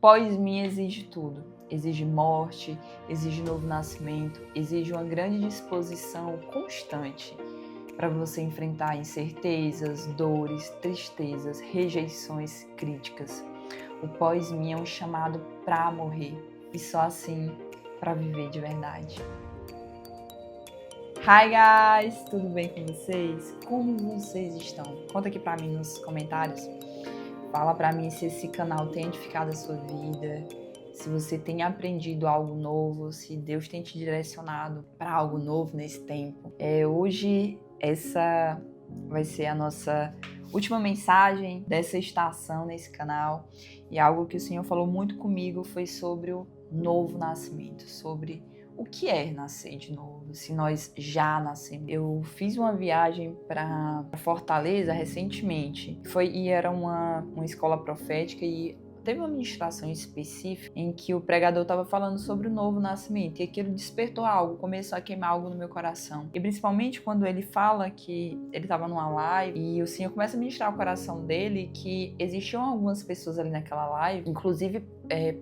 pós-mim exige tudo. Exige morte, exige novo nascimento, exige uma grande disposição constante para você enfrentar incertezas, dores, tristezas, rejeições, críticas. O pós-mim é um chamado para morrer e só assim para viver de verdade. Hi guys, tudo bem com vocês? Como vocês estão? Conta aqui para mim nos comentários. Fala para mim se esse canal tem edificado a sua vida, se você tem aprendido algo novo, se Deus tem te direcionado para algo novo nesse tempo. Hoje essa vai ser a nossa última mensagem dessa estação nesse canal, e algo que o Senhor falou muito comigo foi sobre o novo nascimento, sobre o que é nascer de novo, se nós já nascemos. Eu fiz uma viagem para Fortaleza recentemente, era uma escola profética, e teve uma ministração específica em que o pregador estava falando sobre o novo nascimento, e aquilo despertou algo, começou a queimar algo no meu coração. E principalmente quando ele fala que ele estava numa live e o Senhor começa a ministrar o coração dele que existiam algumas pessoas ali naquela live, inclusive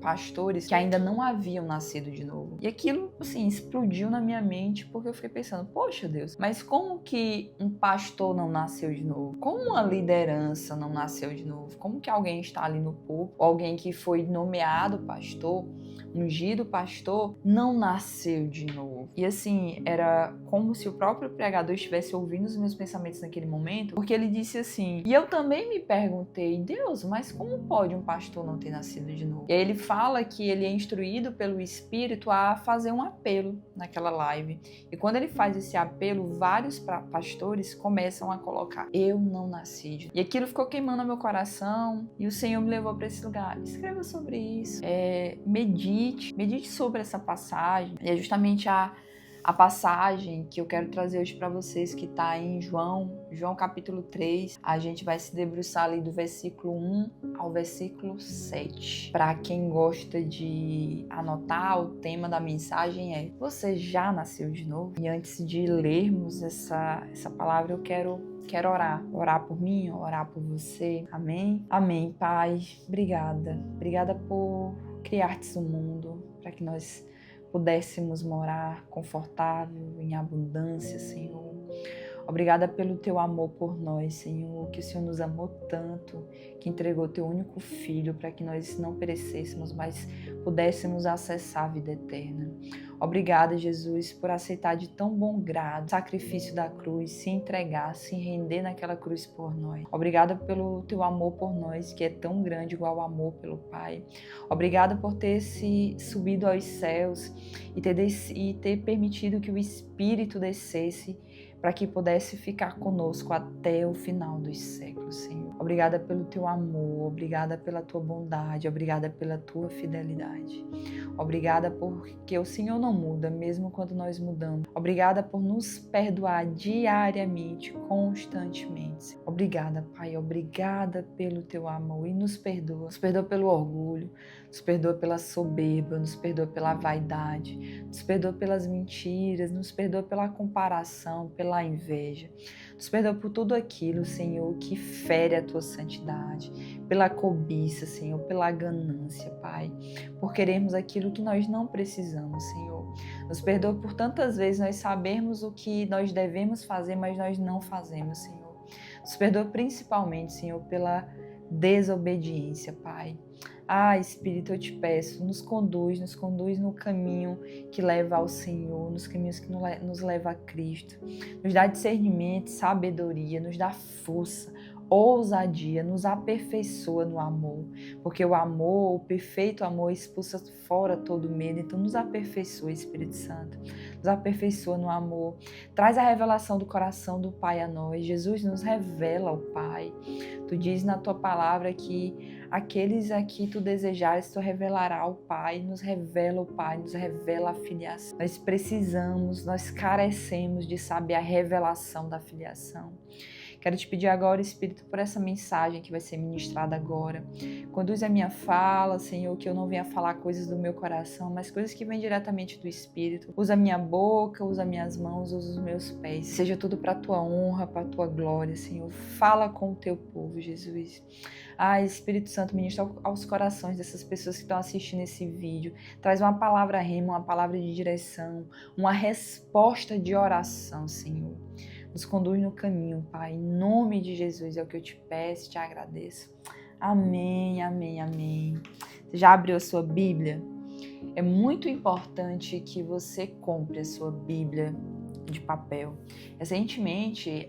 pastores que ainda não haviam nascido de novo. E aquilo, assim, explodiu na minha mente, porque eu fiquei pensando, poxa Deus, mas como que um pastor não nasceu de novo? Como uma liderança não nasceu de novo? Como que alguém está ali no púlpito, alguém que foi nomeado pastor, ungido pastor, não nasceu de novo? E assim, era como se o próprio pregador estivesse ouvindo os meus pensamentos naquele momento, porque ele disse assim, e eu também me perguntei, Deus, mas como pode um pastor não ter nascido de novo? E aí ele fala que ele é instruído pelo Espírito a fazer um apelo naquela live. E quando ele faz esse apelo, vários pastores começam a colocar, eu não nasci de novo. E aquilo ficou queimando no meu coração, e o Senhor me levou para esse lugar. Escreva sobre isso, medite sobre essa passagem. E é justamente a passagem que eu quero trazer hoje para vocês, que está em João capítulo 3. A gente vai se debruçar ali do versículo 1 ao versículo 7. Para quem gosta de anotar, o tema da mensagem é: você já nasceu de novo? E antes de lermos essa palavra, eu quero orar por mim, orar por você. Amém? Amém, Pai. Obrigada por criar-te o mundo, para que nós pudéssemos morar confortável, em abundância, Senhor. Obrigada pelo teu amor por nós, Senhor, que o Senhor nos amou tanto, que entregou teu único Filho para que nós não perecêssemos, mas pudéssemos acessar a vida eterna. Obrigada, Jesus, por aceitar de tão bom grado o sacrifício da cruz, se entregar, se render naquela cruz por nós. Obrigada pelo teu amor por nós, que é tão grande igual o amor pelo Pai. Obrigada por ter se subido aos céus e ter permitido que o Espírito descesse para que pudesse ficar conosco até o final dos séculos, Senhor. Obrigada pelo teu amor, obrigada pela tua bondade, obrigada pela tua fidelidade. Obrigada porque o Senhor não muda, mesmo quando nós mudamos. Obrigada por nos perdoar diariamente, constantemente. Obrigada, Pai, obrigada pelo teu amor, e nos perdoa pelo orgulho, nos perdoa pela soberba, nos perdoa pela vaidade, nos perdoa pelas mentiras, nos perdoa pela comparação, pela inveja. Nos perdoa por tudo aquilo, Senhor, que fere a tua santidade, pela cobiça, Senhor, pela ganância, Pai, por querermos aquilo que nós não precisamos, Senhor. Nos perdoa por tantas vezes nós sabermos o que nós devemos fazer, mas nós não fazemos, Senhor. Nos perdoa principalmente, Senhor, pela desobediência, Pai. Espírito, eu te peço, nos conduz no caminho que leva ao Senhor, nos caminhos que nos leva a Cristo. Nos dá discernimento, sabedoria, nos dá força, ousadia, nos aperfeiçoa no amor, porque o amor, o perfeito amor, expulsa fora todo medo. Então nos aperfeiçoa, Espírito Santo, nos aperfeiçoa no amor, traz a revelação do coração do Pai a nós. Jesus, nos revela o Pai. Tu diz na tua palavra que aqueles a que tu desejares, tu revelará o Pai. Nos revela o Pai, nos revela a filiação. Nós carecemos de saber a revelação da filiação. Quero te pedir agora, Espírito, por essa mensagem que vai ser ministrada agora. Conduz a minha fala, Senhor, que eu não venha falar coisas do meu coração, mas coisas que vêm diretamente do Espírito. Usa a minha boca, usa minhas mãos, usa os meus pés. Seja tudo para a tua honra, para a tua glória, Senhor. Fala com o teu povo, Jesus. Espírito Santo, ministra aos corações dessas pessoas que estão assistindo esse vídeo. Traz uma palavra rema, uma palavra de direção, uma resposta de oração, Senhor. Nos conduz no caminho, Pai. Em nome de Jesus é o que eu te peço e te agradeço. Amém, amém, amém. Você já abriu a sua Bíblia? É muito importante que você compre a sua Bíblia de papel. Recentemente,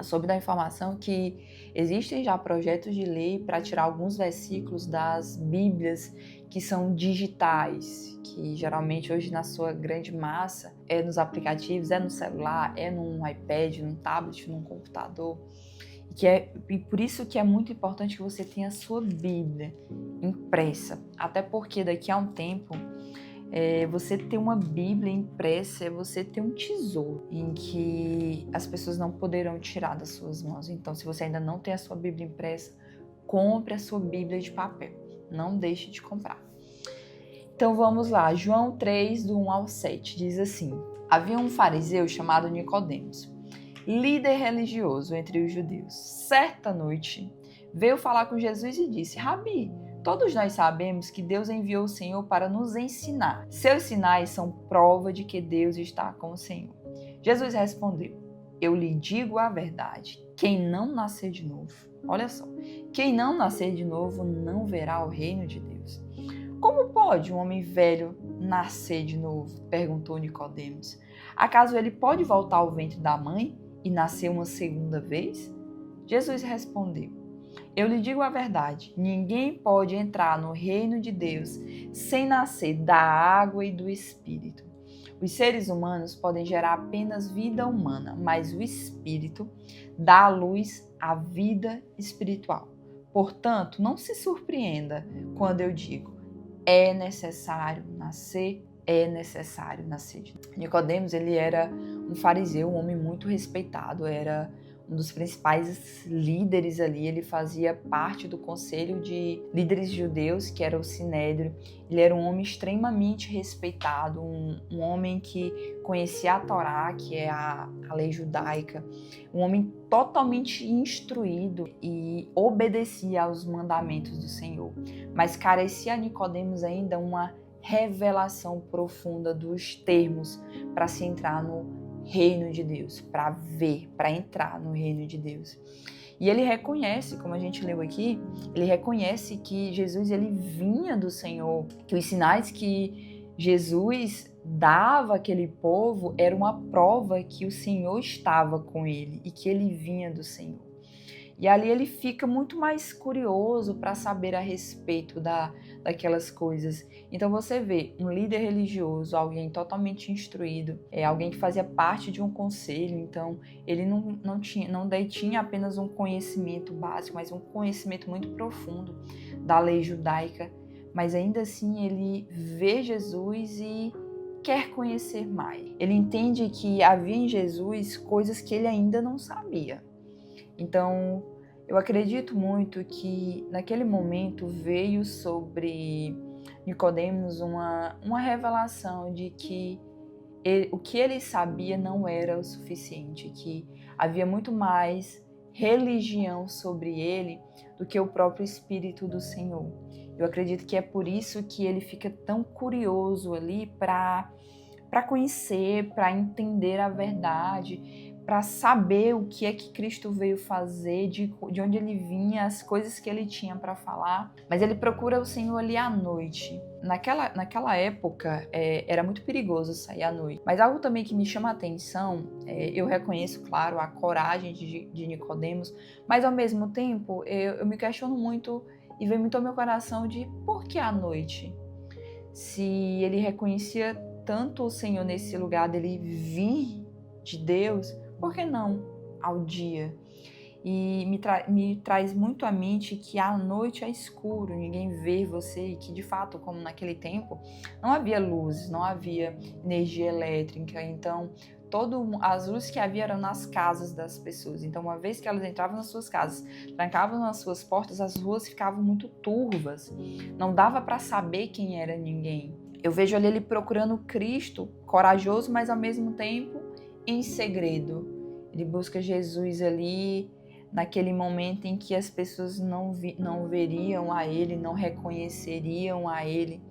soube da informação que existem já projetos de lei para tirar alguns versículos das Bíblias que são digitais, que geralmente hoje na sua grande massa é nos aplicativos, é no celular, é num iPad, num tablet, num computador. E por isso que é muito importante que você tenha a sua Bíblia impressa, até porque daqui a um tempo você ter uma Bíblia impressa é você ter um tesouro em que as pessoas não poderão tirar das suas mãos. Então, se você ainda não tem a sua Bíblia impressa, compre a sua Bíblia de papel. Não deixe de comprar. Então, vamos lá. João 3, do 1 ao 7, diz assim: Havia um fariseu chamado Nicodemos, líder religioso entre os judeus. Certa noite, veio falar com Jesus e disse: Rabi, todos nós sabemos que Deus enviou o Senhor para nos ensinar. Seus sinais são prova de que Deus está com o Senhor. Jesus respondeu: Eu lhe digo a verdade. Quem não nascer de novo, olha só, quem não nascer de novo não verá o reino de Deus. Como pode um homem velho nascer de novo? Perguntou Nicodemos. Acaso ele pode voltar ao ventre da mãe e nascer uma segunda vez? Jesus respondeu: Eu lhe digo a verdade, ninguém pode entrar no reino de Deus sem nascer da água e do Espírito. Os seres humanos podem gerar apenas vida humana, mas o Espírito dá à luz a vida espiritual. Portanto, não se surpreenda quando eu digo: é necessário nascer de novo. Nicodemos, ele era um fariseu, um homem muito respeitado, era um dos principais líderes ali, ele fazia parte do conselho de líderes judeus, que era o Sinédrio. Ele era um homem extremamente respeitado, um homem que conhecia a Torá, que é a lei judaica, um homem totalmente instruído e obedecia aos mandamentos do Senhor. Mas carecia a Nicodemos ainda uma revelação profunda dos termos para se entrar no reino de Deus, para entrar no reino de Deus. E ele reconhece, como a gente leu aqui, ele reconhece que Jesus ele vinha do Senhor, que os sinais que Jesus dava àquele povo era uma prova que o Senhor estava com ele e que ele vinha do Senhor. E ali ele fica muito mais curioso para saber a respeito daquelas coisas. Então você vê um líder religioso, alguém totalmente instruído, alguém que fazia parte de um conselho, então ele não detinha apenas um conhecimento básico, mas um conhecimento muito profundo da lei judaica, mas ainda assim ele vê Jesus e quer conhecer mais. Ele entende que havia em Jesus coisas que ele ainda não sabia. Então, eu acredito muito que naquele momento veio sobre Nicodemos uma revelação de que o que ele sabia não era o suficiente, que havia muito mais religião sobre ele do que o próprio Espírito do Senhor. Eu acredito que é por isso que ele fica tão curioso ali para conhecer, para entender a verdade, para saber o que é que Cristo veio fazer, de onde ele vinha, as coisas que ele tinha para falar. Mas ele procura o Senhor ali à noite. Naquela época, era muito perigoso sair à noite. Mas algo também que me chama a atenção, eu reconheço, claro, a coragem de Nicodemos, mas ao mesmo tempo, eu me questiono muito e vem muito ao meu coração de por que à noite? Se ele reconhecia tanto o Senhor nesse lugar dele vir de Deus, por que não ao dia? E me traz muito à mente que à noite é escuro, ninguém vê você, e que de fato, como naquele tempo, não havia luzes, não havia energia elétrica, então as luzes que havia eram nas casas das pessoas. Então, uma vez que elas entravam nas suas casas, trancavam nas suas portas, as ruas ficavam muito turvas. Não dava para saber quem era ninguém. Eu vejo ali ele procurando Cristo, corajoso, mas ao mesmo tempo em segredo. Ele busca Jesus ali naquele momento em que as pessoas não veriam a ele, não reconheceriam a ele.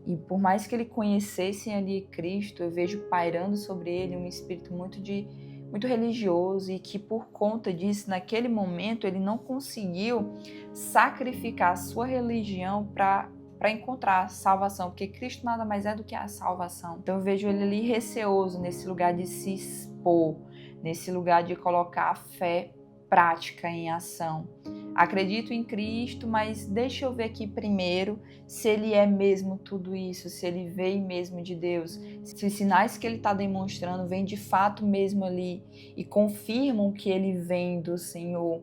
E por mais que ele conhecesse ali Cristo, eu vejo pairando sobre ele um espírito muito religioso, e que por conta disso, naquele momento, ele não conseguiu sacrificar a sua religião para encontrar salvação, porque Cristo nada mais é do que a salvação. Então eu vejo ele ali receoso nesse lugar de se expor, nesse lugar de colocar a fé prática em ação. Acredito em Cristo, mas deixa eu ver aqui primeiro se ele é mesmo tudo isso, se ele veio mesmo de Deus, se os sinais que ele está demonstrando vêm de fato mesmo ali e confirmam que ele vem do Senhor.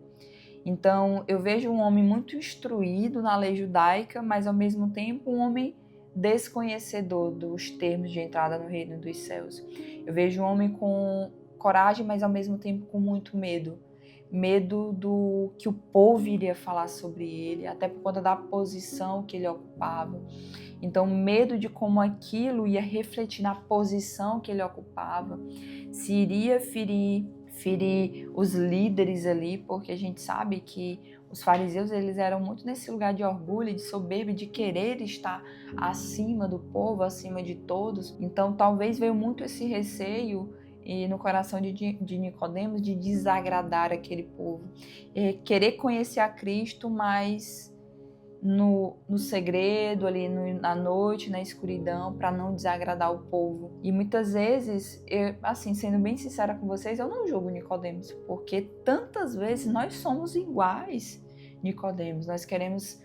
Então, eu vejo um homem muito instruído na lei judaica, mas ao mesmo tempo um homem desconhecedor dos termos de entrada no reino dos céus. Eu vejo um homem com coragem, mas ao mesmo tempo com muito medo. Medo do que o povo iria falar sobre ele, até por conta da posição que ele ocupava. Então, medo de como aquilo ia refletir na posição que ele ocupava, se iria ferir os líderes ali, porque a gente sabe que os fariseus, eles eram muito nesse lugar de orgulho, de soberba, de querer estar acima do povo, acima de todos. Então, talvez veio muito esse receio e no coração de Nicodemos de desagradar aquele povo, querer conhecer a Cristo, mas no segredo, ali na noite, na escuridão, para não desagradar o povo. E muitas vezes, assim, sendo bem sincera com vocês, eu não julgo Nicodemos, porque tantas vezes nós somos iguais, Nicodemos. Nós queremos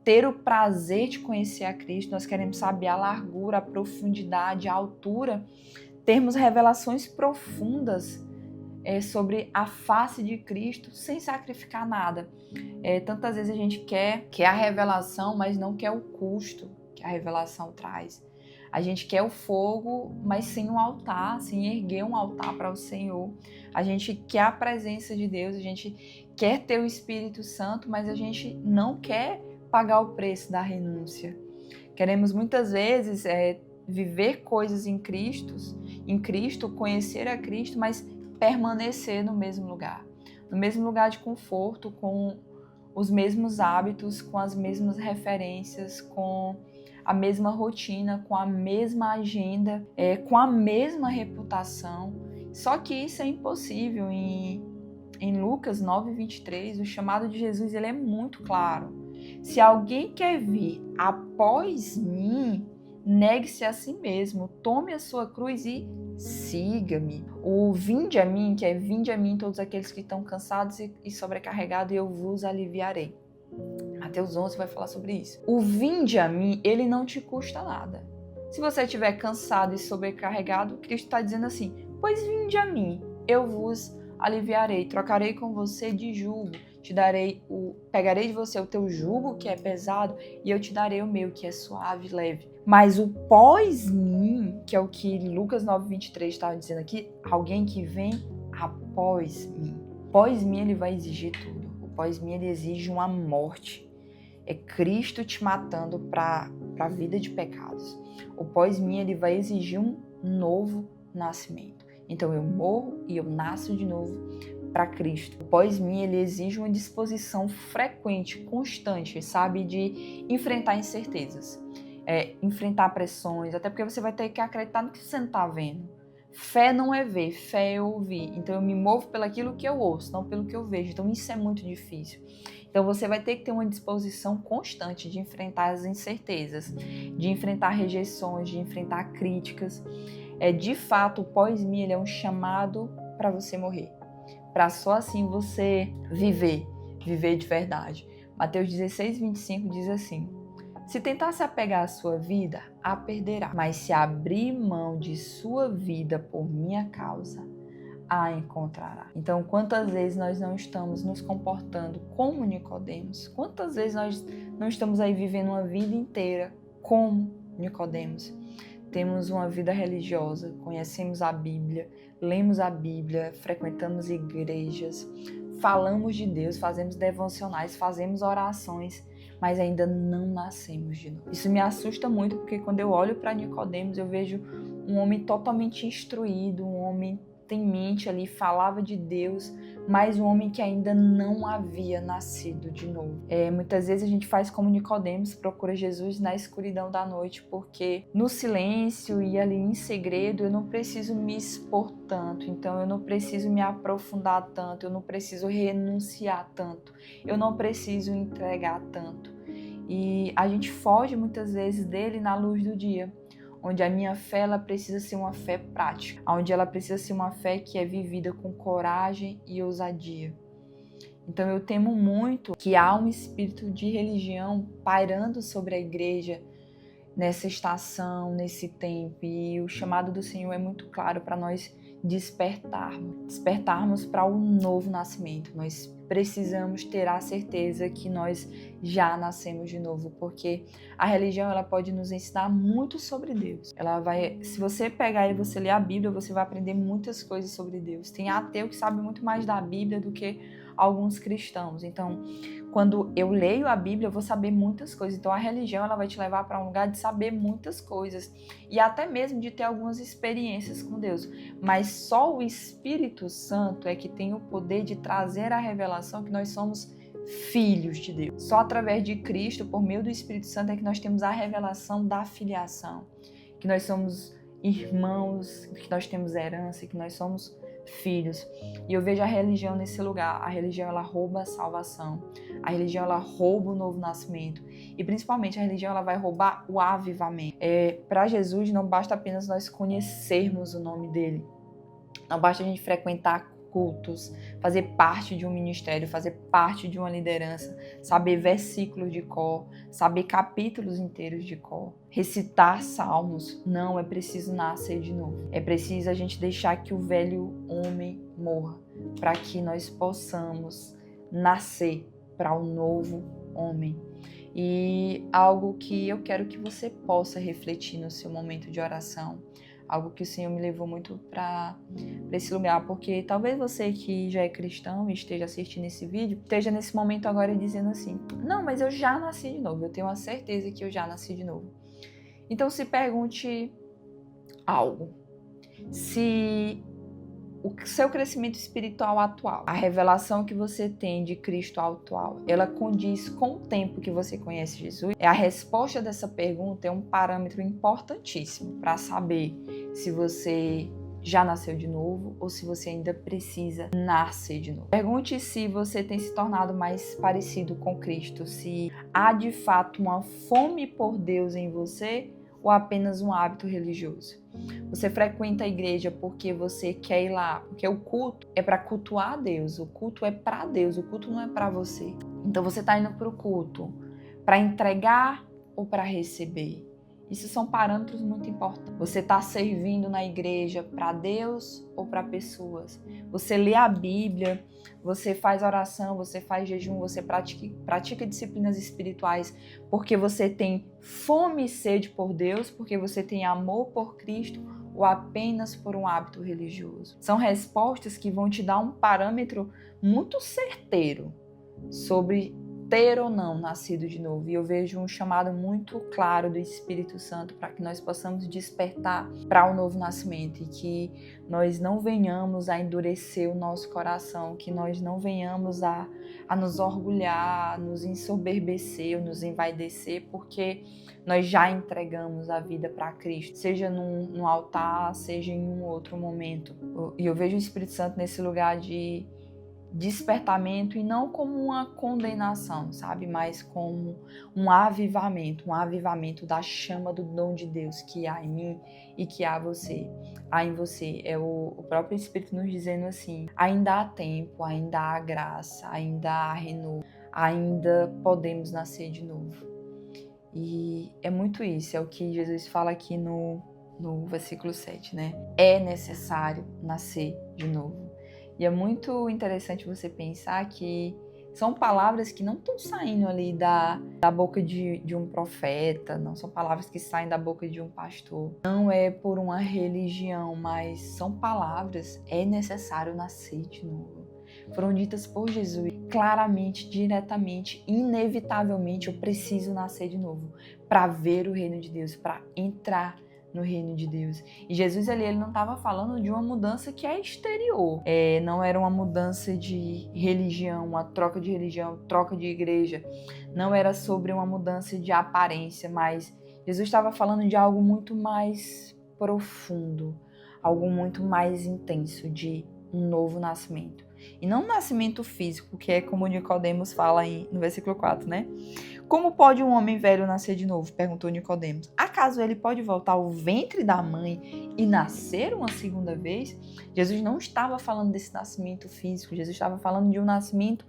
ter o prazer de conhecer a Cristo, nós queremos saber a largura, a profundidade, a altura, termos revelações profundas sobre a face de Cristo sem sacrificar nada. Tantas vezes a gente quer a revelação, mas não quer o custo que a revelação traz. A gente quer o fogo, mas sem um altar, sem erguer um altar para o Senhor. A gente quer a presença de Deus, a gente quer ter o Espírito Santo, mas a gente não quer pagar o preço da renúncia. Queremos muitas vezes viver coisas em Cristo, conhecer a Cristo, mas permanecer no mesmo lugar de conforto, com os mesmos hábitos, com as mesmas referências, com a mesma rotina, com a mesma agenda, com a mesma reputação. Só que isso é impossível. Em Lucas 9:23, o chamado de Jesus ele é muito claro. Se alguém quer vir após mim, negue-se a si mesmo, tome a sua cruz e siga-me. O vinde a mim, que é vinde a mim todos aqueles que estão cansados e sobrecarregados, e eu vos aliviarei. Mateus 11 vai falar sobre isso. O vinde a mim, ele não te custa nada. Se você estiver cansado e sobrecarregado, Cristo está dizendo assim, pois vinde a mim, eu vos aliviarei, trocarei com você de jugo, pegarei de você o teu jugo que é pesado e eu te darei o meu que é suave e leve. Mas o pós-mim, que é o que Lucas 9:23 estava dizendo aqui, alguém que vem após mim. Pós-mim ele vai exigir tudo. O pós-mim ele exige uma morte. É Cristo te matando para a vida de pecados. O pós-mim ele vai exigir um novo nascimento. Então eu morro e eu nasço de novo para Cristo. O pós-mim ele exige uma disposição frequente, constante, sabe, de enfrentar incertezas, enfrentar pressões, até porque você vai ter que acreditar no que você não está vendo. Fé não é ver, fé é ouvir. Então eu me movo pelaquilo que eu ouço, não pelo que eu vejo. Então isso é muito difícil. Então você vai ter que ter uma disposição constante de enfrentar as incertezas, de enfrentar rejeições, de enfrentar críticas. De fato, o pós-mim ele é um chamado para você morrer, para só assim você viver de verdade. Mateus 16:25 diz assim, se tentar se apegar à sua vida, a perderá, mas se abrir mão de sua vida por minha causa, a encontrará. Então, quantas vezes nós não estamos nos comportando como Nicodemos? Quantas vezes nós não estamos aí vivendo uma vida inteira como Nicodemos? temos uma vida religiosa, conhecemos a Bíblia, lemos a Bíblia, frequentamos igrejas, falamos de Deus, fazemos devocionais, fazemos orações, mas ainda não nascemos de novo. Isso me assusta muito, porque quando eu olho para Nicodemos, eu vejo um homem totalmente instruído, um homem temente ali, falava de Deus, mas um homem que ainda não havia nascido de novo. Muitas vezes a gente faz como Nicodemos, procura Jesus na escuridão da noite, porque no silêncio e ali em segredo eu não preciso me expor tanto, então eu não preciso me aprofundar tanto, eu não preciso renunciar tanto, eu não preciso entregar tanto. E a gente foge muitas vezes dele na luz do dia, onde a minha fé ela precisa ser uma fé prática, onde ela precisa ser uma fé que é vivida com coragem e ousadia. Então eu temo muito que há um espírito de religião pairando sobre a igreja nessa estação, nesse tempo, e o chamado do Senhor é muito claro para nós despertarmos para o novo nascimento. Nós precisamos ter a certeza que nós já nascemos de novo, porque a religião ela pode nos ensinar muito sobre Deus. Se você pegar e você ler a Bíblia, você vai aprender muitas coisas sobre Deus. Tem ateu que sabe muito mais da Bíblia do que alguns cristãos. Então, quando eu leio a Bíblia, eu vou saber muitas coisas. Então, a religião ela vai te levar para um lugar de saber muitas coisas e até mesmo de ter algumas experiências com Deus. Mas só o Espírito Santo é que tem o poder de trazer a revelação que nós somos filhos de Deus. Só através de Cristo, por meio do Espírito Santo, é que nós temos a revelação da filiação, que nós somos irmãos, que nós temos herança, que nós somos filhos. E eu vejo a religião nesse lugar. A religião ela rouba a salvação. A religião ela rouba o novo nascimento. E principalmente a religião ela vai roubar o avivamento. Para Jesus não basta apenas nós conhecermos o nome dele. Não basta a gente frequentar cultos, fazer parte de um ministério, fazer parte de uma liderança, saber versículos de cor, saber capítulos inteiros de cor, recitar salmos. Não, é preciso nascer de novo. É preciso a gente deixar que o velho homem morra, para que nós possamos nascer para o novo homem. E algo que eu quero que você possa refletir no seu momento de oração, algo que o Senhor me levou muito para esse lugar, porque talvez você que já é cristão e esteja assistindo esse vídeo, esteja nesse momento agora dizendo assim, não, mas eu já nasci de novo, eu tenho uma certeza que eu já nasci de novo. Então se pergunte algo, se o seu crescimento espiritual atual, a revelação que você tem de Cristo atual, ela condiz com o tempo que você conhece Jesus? A resposta dessa pergunta é um parâmetro importantíssimo para saber se você já nasceu de novo ou se você ainda precisa nascer de novo. Pergunte se você tem se tornado mais parecido com Cristo, se há de fato uma fome por Deus em você ou apenas um hábito religioso. Você frequenta a igreja porque você quer ir lá, porque o culto é para cultuar a Deus, o culto é para Deus, o culto não é para você. Então você está indo para o culto para entregar ou para receber? Isso são parâmetros muito importantes. Você está servindo na igreja para Deus ou para pessoas? Você lê a Bíblia, você faz oração, você faz jejum, você pratica disciplinas espirituais porque você tem fome e sede por Deus, porque você tem amor por Cristo ou apenas por um hábito religioso? São respostas que vão te dar um parâmetro muito certeiro sobre ter ou não nascido de novo. E eu vejo um chamado muito claro do Espírito Santo para que nós possamos despertar para o novo nascimento e que nós não venhamos a endurecer o nosso coração, que nós não venhamos a nos orgulhar, a nos ensoberbecer, nos envaidecer, porque nós já entregamos a vida para Cristo, seja num altar, seja em um outro momento. E eu vejo o Espírito Santo nesse lugar de despertamento, e não como uma condenação, sabe? Mas como um avivamento da chama do dom de Deus que há em mim e que há em você. É o próprio Espírito nos dizendo assim, ainda há tempo, ainda há graça, ainda há renovo, ainda podemos nascer de novo. E é muito isso, é o que Jesus fala aqui no versículo 7, né? É necessário nascer de novo. E é muito interessante você pensar que São palavras que não estão saindo ali da boca de um profeta, não são palavras que saem da boca de um pastor. Não é por uma religião, mas são palavras, é necessário nascer de novo. Foram ditas por Jesus claramente, diretamente, inevitavelmente, eu preciso nascer de novo para ver o reino de Deus, para entrar no reino de Deus. E Jesus ali, ele não estava falando de uma mudança que é exterior. Não era uma mudança de religião, uma troca de religião, troca de igreja. Não era sobre uma mudança de aparência, mas Jesus estava falando de algo muito mais profundo, algo muito mais intenso, de um novo nascimento. E não um nascimento físico, que é como Nicodemos fala no versículo 4, né? Como pode um homem velho nascer de novo? Perguntou Nicodemos. Acaso ele pode voltar ao ventre da mãe e nascer uma segunda vez? Jesus não estava falando desse nascimento físico, Jesus estava falando de um nascimento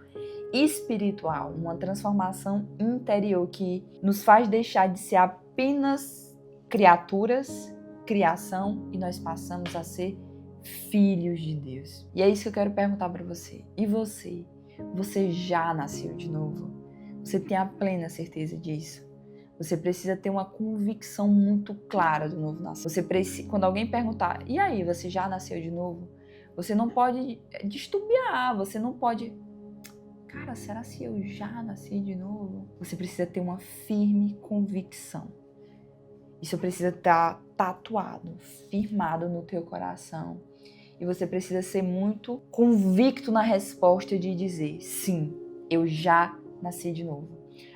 espiritual, uma transformação interior que nos faz deixar de ser apenas criaturas, criação, e nós passamos a ser filhos de Deus. E é isso que eu quero perguntar para você. E você? Você já nasceu de novo? Você tem a plena certeza disso? Você precisa ter uma convicção muito clara do novo nascimento. Quando alguém perguntar, e aí, você já nasceu de novo? Você não pode titubear, você não pode... Cara, será que eu já nasci de novo? Você precisa ter uma firme convicção. Isso precisa estar tatuado, firmado no teu coração. E você precisa ser muito convicto na resposta de dizer, sim, eu já nasci de novo.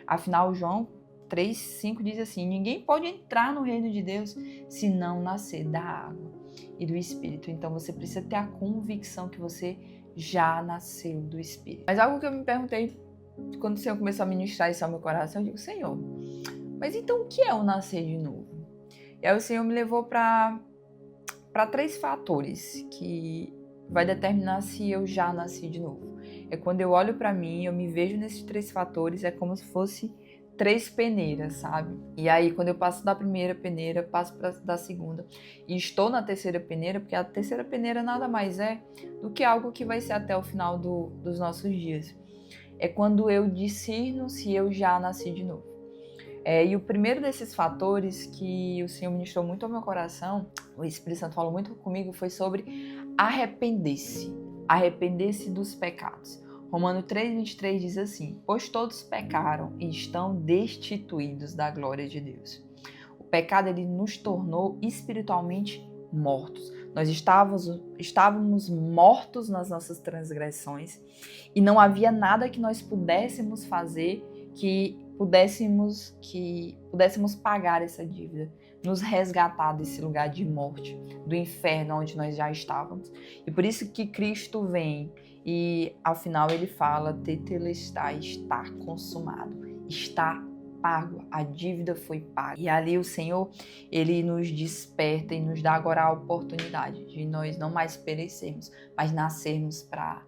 Afinal, João 3,5 diz assim, ninguém pode entrar no reino de Deus se não nascer da água e do Espírito. Então você precisa ter a convicção que você já nasceu do Espírito. Mas algo que eu me perguntei quando o Senhor começou a ministrar isso ao meu coração, eu digo, Senhor, mas então o que é o nascer de novo? E aí o Senhor me levou para 3 fatores que vai determinar se eu já nasci de novo. É quando eu olho para mim, eu me vejo nesses 3 fatores, é como se fosse 3 peneiras, sabe? E aí quando eu passo da primeira peneira, passo da segunda e estou na terceira peneira, porque a terceira peneira nada mais é do que algo que vai ser até o final dos nossos dias. É quando eu discerno se eu já nasci de novo. E o primeiro desses fatores que o Senhor ministrou muito ao meu coração, o Espírito Santo falou muito comigo, foi sobre arrepender-se. Arrepender-se dos pecados. Romanos 3,23 diz assim, pois todos pecaram e estão destituídos da glória de Deus. O pecado, ele nos tornou espiritualmente mortos. Nós estávamos mortos nas nossas transgressões e não havia nada que nós pudéssemos fazer que pudéssemos pagar essa dívida, nos resgatar desse lugar de morte, do inferno onde nós já estávamos. E por isso que Cristo vem e ao final ele fala, tetelestai, está consumado, está pago, a dívida foi paga. E ali o Senhor, ele nos desperta e nos dá agora a oportunidade de nós não mais perecermos, mas nascermos para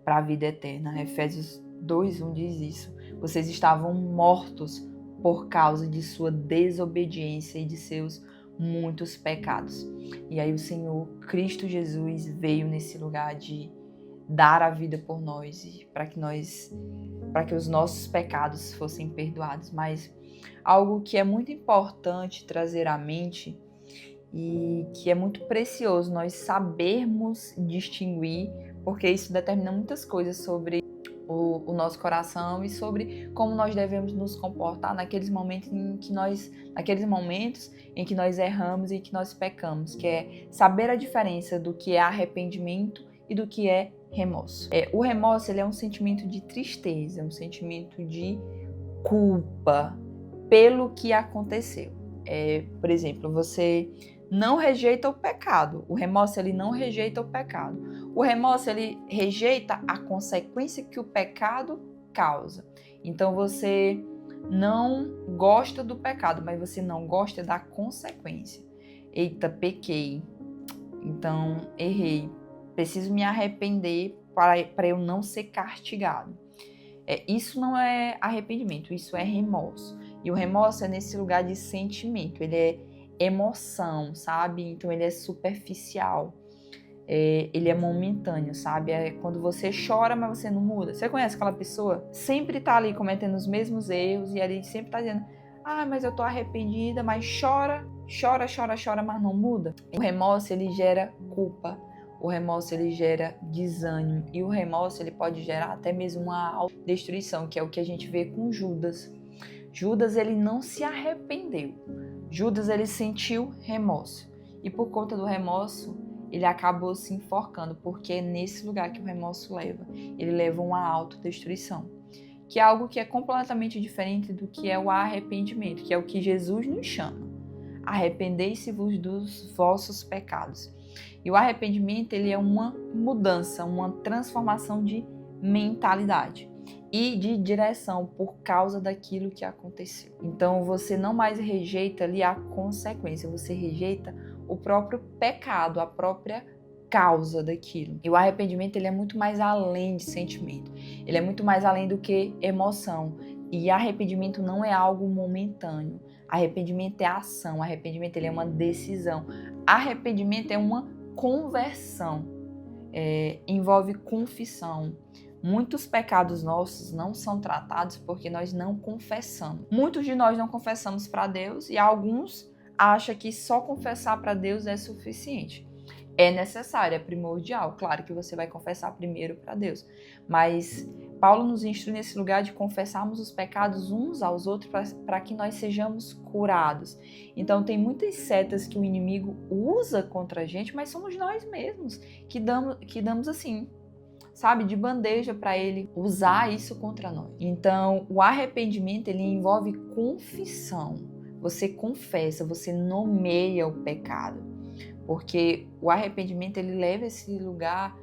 a vida eterna. Efésios 2:1 diz isso. Vocês estavam mortos por causa de sua desobediência e de seus muitos pecados. E aí o Senhor, Cristo Jesus, veio nesse lugar de dar a vida por nós e para que os nossos pecados fossem perdoados. Mas algo que é muito importante trazer à mente e que é muito precioso nós sabermos distinguir, porque isso determina muitas coisas sobre o nosso coração e sobre como nós devemos nos comportar naqueles momentos em que nós erramos e que nós pecamos, que é saber a diferença do que é arrependimento e do que é remorso. O remorso, ele é um sentimento de tristeza, um sentimento de culpa pelo que aconteceu. Por exemplo, você não rejeita o pecado. O remorso, ele não rejeita o pecado. O remorso, ele rejeita a consequência que o pecado causa. Então, você não gosta do pecado, mas você não gosta da consequência. Eita, pequei. Então, errei. Preciso me arrepender para eu não ser castigado. Isso não é arrependimento, isso é remorso. E o remorso é nesse lugar de sentimento, ele é emoção, sabe? Então ele é superficial. ele é momentâneo, sabe? É quando você chora, mas você não muda. Você conhece aquela pessoa? Sempre tá ali cometendo os mesmos erros e ali sempre tá dizendo: ah, mas eu tô arrependida, mas chora, mas não muda. O remorso, ele gera culpa. O remorso, ele gera desânimo. E o remorso, ele pode gerar até mesmo uma autodestruição, que é o que a gente vê com Judas. Judas, ele não se arrependeu. Judas, ele sentiu remorso. E por conta do remorso, ele acabou se enforcando, porque é nesse lugar que o remorso leva. Ele leva uma autodestruição, que é algo que é completamente diferente do que é o arrependimento, que é o que Jesus nos chama. Arrependei-se-vos dos vossos pecados. E o arrependimento, ele é uma mudança, uma transformação de mentalidade e de direção por causa daquilo que aconteceu. Então você não mais rejeita ali a consequência, você rejeita o próprio pecado, a própria causa daquilo. E o arrependimento, ele é muito mais além de sentimento. Ele é muito mais além do que emoção. E arrependimento não é algo momentâneo. Arrependimento é ação. Arrependimento, ele é uma decisão. Arrependimento é uma conversão. Envolve confissão. Muitos pecados nossos não são tratados porque nós não confessamos. Muitos de nós não confessamos para Deus e alguns acham que só confessar para Deus é suficiente. É necessário, é primordial. Claro que você vai confessar primeiro para Deus. Mas Paulo nos instrui nesse lugar de confessarmos os pecados uns aos outros para que nós sejamos curados. Então tem muitas setas que o inimigo usa contra a gente, mas somos nós mesmos que damos assim, sabe, de bandeja para ele usar isso contra nós. Então o arrependimento, ele envolve confissão. Você confessa, você nomeia o pecado. Porque o arrependimento, ele leva esse lugar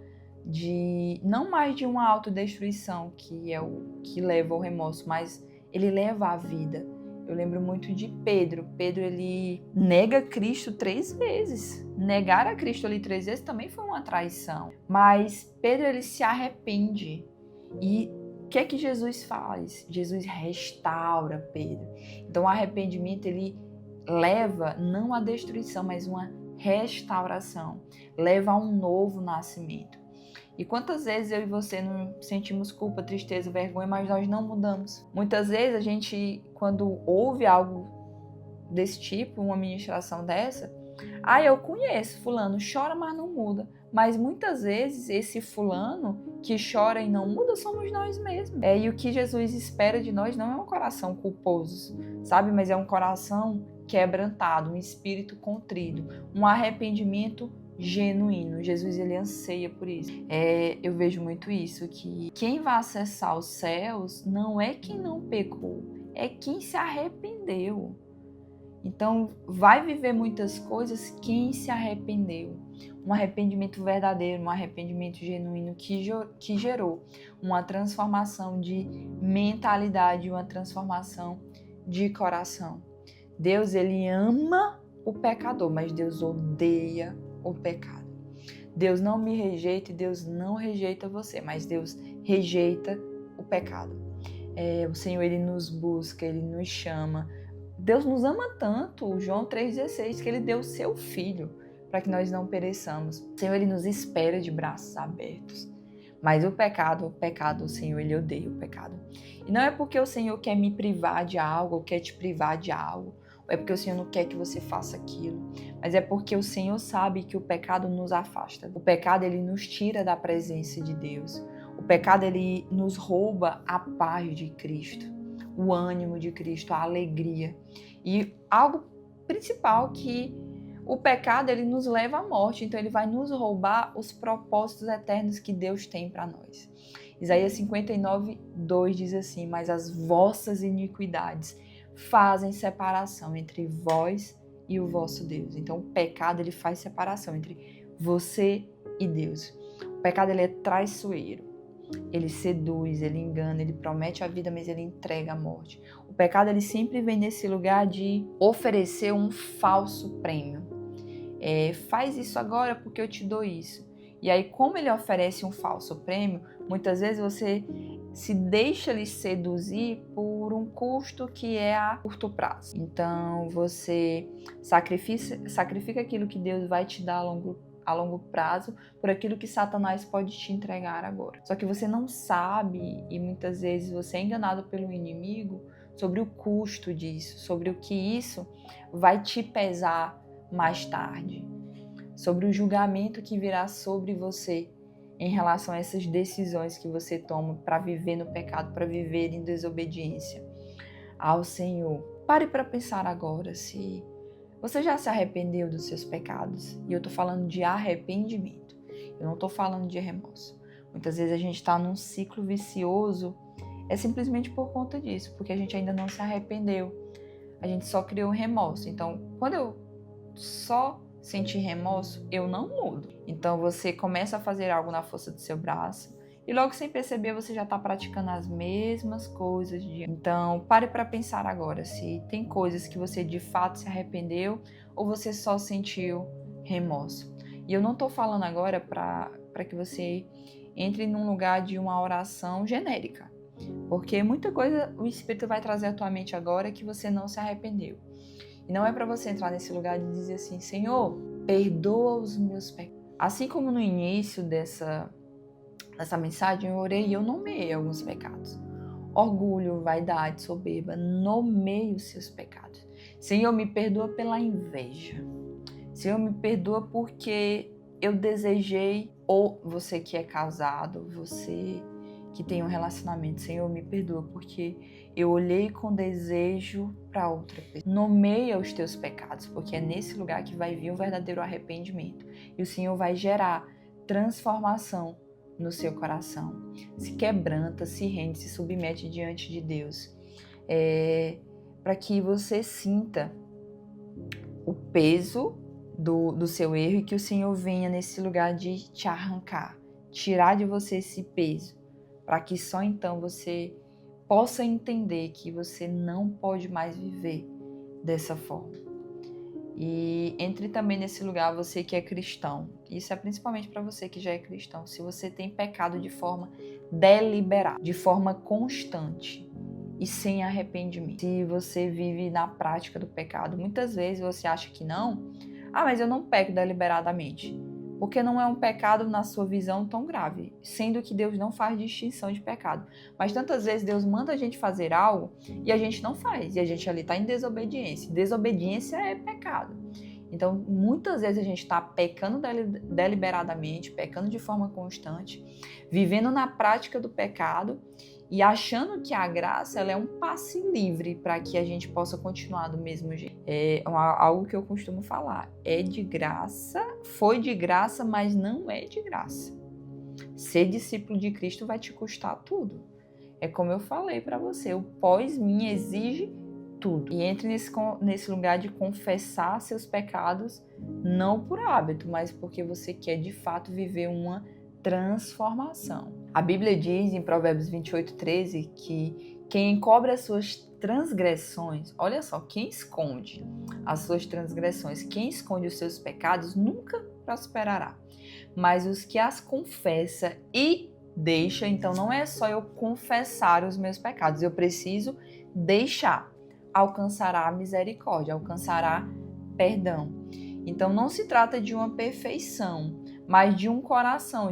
de não mais de uma autodestruição, que é o que leva ao remorso, mas ele leva à vida. Eu lembro muito de Pedro. Pedro, ele nega Cristo 3 vezes. Negar a Cristo ali 3 vezes também foi uma traição. Mas Pedro, ele se arrepende. E o que é que Jesus faz? Jesus restaura Pedro. Então o arrependimento, ele leva não à destruição, mas uma restauração, leva a um novo nascimento. E quantas vezes eu e você não sentimos culpa, tristeza, vergonha, mas nós não mudamos? Muitas vezes a gente, quando ouve algo desse tipo, uma ministração dessa, eu conheço fulano, chora, mas não muda. Mas muitas vezes esse fulano que chora e não muda somos nós mesmos. E o que Jesus espera de nós não é um coração culposo, sabe? Mas é um coração quebrantado, um espírito contrito, um arrependimento genuíno. Jesus, ele anseia por isso. Eu vejo muito isso, que quem vai acessar os céus não é quem não pecou, é quem se arrependeu. Então, vai viver muitas coisas quem se arrependeu. Um arrependimento verdadeiro, um arrependimento genuíno que gerou uma transformação de mentalidade, uma transformação de coração. Deus, ele ama o pecador, mas Deus odeia o pecado. Deus não me rejeita e Deus não rejeita você, mas Deus rejeita o pecado. O Senhor, ele nos busca, ele nos chama. Deus nos ama tanto, João 3,16, que ele deu o seu Filho para que nós não pereçamos. O Senhor, ele nos espera de braços abertos. Mas o pecado, o Senhor, ele odeia o pecado. E não é porque o Senhor quer me privar de algo, ou quer te privar de algo, ou é porque o Senhor não quer que você faça aquilo, mas é porque o Senhor sabe que o pecado nos afasta. O pecado, ele nos tira da presença de Deus. O pecado, ele nos rouba a paz de Cristo, o ânimo de Cristo, a alegria. E algo principal, que o pecado, ele nos leva à morte, então ele vai nos roubar os propósitos eternos que Deus tem para nós. Isaías 59:2 diz assim: mas as vossas iniquidades fazem separação entre vós e o vosso Deus. Então o pecado, ele faz separação entre você e Deus. O pecado, ele é traiçoeiro. Ele seduz, ele engana, ele promete a vida, mas ele entrega a morte. O pecado, ele sempre vem nesse lugar de oferecer um falso prêmio. Faz isso agora porque eu te dou isso. E aí, como ele oferece um falso prêmio, muitas vezes você se deixa lhe seduzir por um custo que é a curto prazo. Então, você sacrifica aquilo que Deus vai te dar a longo a longo prazo por aquilo que Satanás pode te entregar agora. Só que você não sabe, e muitas vezes você é enganado pelo inimigo sobre o custo disso, sobre o que isso vai te pesar mais tarde, sobre o julgamento que virá sobre você em relação a essas decisões que você toma para viver no pecado, para viver em desobediência ao Senhor. Pare para pensar agora se você já se arrependeu dos seus pecados. E eu estou falando de arrependimento. Eu não estou falando de remorso. Muitas vezes a gente está num ciclo vicioso, é simplesmente por conta disso, porque a gente ainda não se arrependeu. A gente só criou remorso. Então, quando eu só sentir remorso, eu não mudo. Então, você começa a fazer algo na força do seu braço e logo sem perceber você já está praticando as mesmas coisas. Então, pare para pensar agora se tem coisas que você de fato se arrependeu ou você só sentiu remorso. E eu não estou falando agora para que você entre num lugar de uma oração genérica, porque muita coisa o Espírito vai trazer à tua mente agora que você não se arrependeu. E não é para você entrar nesse lugar de dizer assim: Senhor, perdoa os meus pecados. Assim como no início dessa mensagem eu orei e eu nomeei alguns pecados. Orgulho, vaidade, soberba, nomeie os seus pecados. Senhor, me perdoa pela inveja. Senhor, me perdoa porque eu desejei, ou você que é casado, você que tem um relacionamento, Senhor, me perdoa porque eu olhei com desejo para outra pessoa. Nomeia os teus pecados, porque é nesse lugar que vai vir o verdadeiro arrependimento. E o Senhor vai gerar transformação no seu coração. Se quebranta, se rende, se submete diante de Deus. Para que você sinta o peso do seu erro e que o Senhor venha nesse lugar de te arrancar, tirar de você esse peso, para que só então você possa entender que você não pode mais viver dessa forma. E entre também nesse lugar você que é cristão. Isso é principalmente para você que já é cristão. Se você tem pecado de forma deliberada, de forma constante e sem arrependimento. Se você vive na prática do pecado, muitas vezes você acha que não. Mas eu não peco deliberadamente. Porque não é um pecado na sua visão tão grave, sendo que Deus não faz distinção de pecado. Mas tantas vezes Deus manda a gente fazer algo e a gente não faz, e a gente ali está em desobediência. Desobediência é pecado. Então, muitas vezes a gente está pecando deliberadamente, pecando de forma constante, vivendo na prática do pecado e achando que a graça ela é um passe livre para que a gente possa continuar do mesmo jeito. É algo que eu costumo falar. É de graça, foi de graça, mas não é de graça. Ser discípulo de Cristo vai te custar tudo. É como eu falei para você, o pós-mim exige tudo. E entre nesse lugar de confessar seus pecados, não por hábito, mas porque você quer de fato viver uma transformação. A Bíblia diz em Provérbios 28:13 que quem encobre as suas transgressões, olha só, quem esconde as suas transgressões, quem esconde os seus pecados nunca prosperará. Mas os que as confessa e deixa, então não é só eu confessar os meus pecados, eu preciso deixar, alcançará a misericórdia, alcançará perdão. Então não se trata de uma perfeição, mas de um coração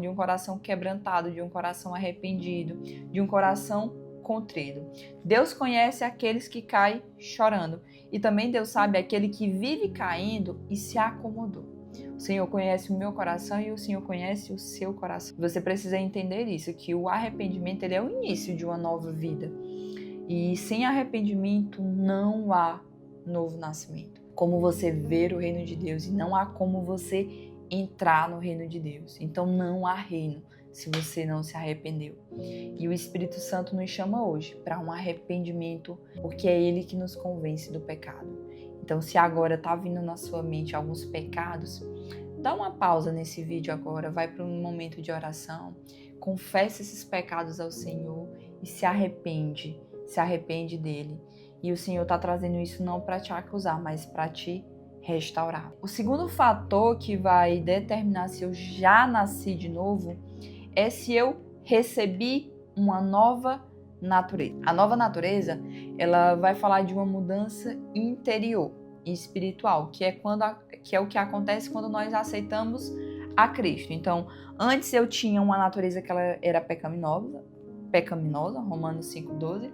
quebrantado, de um coração arrependido, de um coração contrido. Deus conhece aqueles que caem chorando e também Deus sabe aquele que vive caindo e se acomodou. O Senhor conhece o meu coração e o Senhor conhece o seu coração. Você precisa entender isso, que o arrependimento ele é o início de uma nova vida. E sem arrependimento não há novo nascimento. Como você ver o reino de Deus e não há como você entrar no reino de Deus. Então não há reino se você não se arrependeu. E o Espírito Santo nos chama hoje para um arrependimento, porque é Ele que nos convence do pecado. Então se agora está vindo na sua mente alguns pecados, dá uma pausa nesse vídeo agora, vai para um momento de oração, confessa esses pecados ao Senhor e se arrepende dele. E o Senhor está trazendo isso não para te acusar, mas para te restaurar. O segundo fator que vai determinar se eu já nasci de novo é se eu recebi uma nova natureza. A nova natureza, ela vai falar de uma mudança interior e espiritual, que é o que acontece quando nós aceitamos a Cristo. Então, antes eu tinha uma natureza que ela era pecaminosa, Romanos 5,12,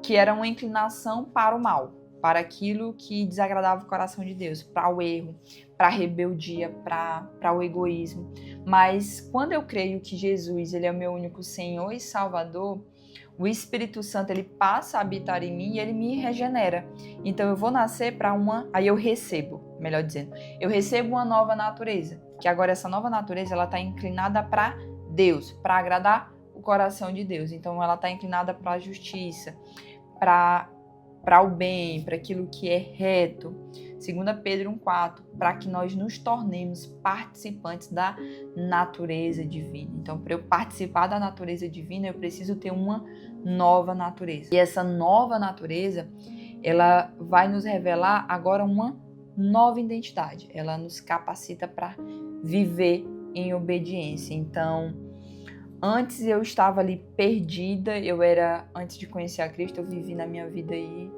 que era uma inclinação para o mal, para aquilo que desagradava o coração de Deus, para o erro, para a rebeldia, para o egoísmo. Mas quando eu creio que Jesus, ele é o meu único Senhor e Salvador, o Espírito Santo, ele passa a habitar em mim e ele me regenera. Então eu vou nascer para aí eu recebo, melhor dizendo, eu recebo uma nova natureza, que agora essa nova natureza, ela está inclinada para Deus, para agradar o coração de Deus. Então ela está inclinada para a justiça, para o bem, para aquilo que é reto. 2 Pedro 1,4, para que nós nos tornemos participantes da natureza divina. Então, para eu participar da natureza divina, eu preciso ter uma nova natureza. E essa nova natureza, ela vai nos revelar agora uma nova identidade. Ela nos capacita para viver em obediência. Então, antes eu estava ali perdida, antes de conhecer a Cristo, eu vivi na minha vida aí.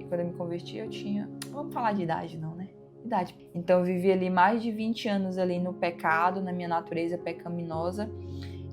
Quando eu me converti, eu tinha, vamos falar de idade não, né? Idade. Então eu vivi ali mais de 20 anos ali no pecado, na minha natureza pecaminosa,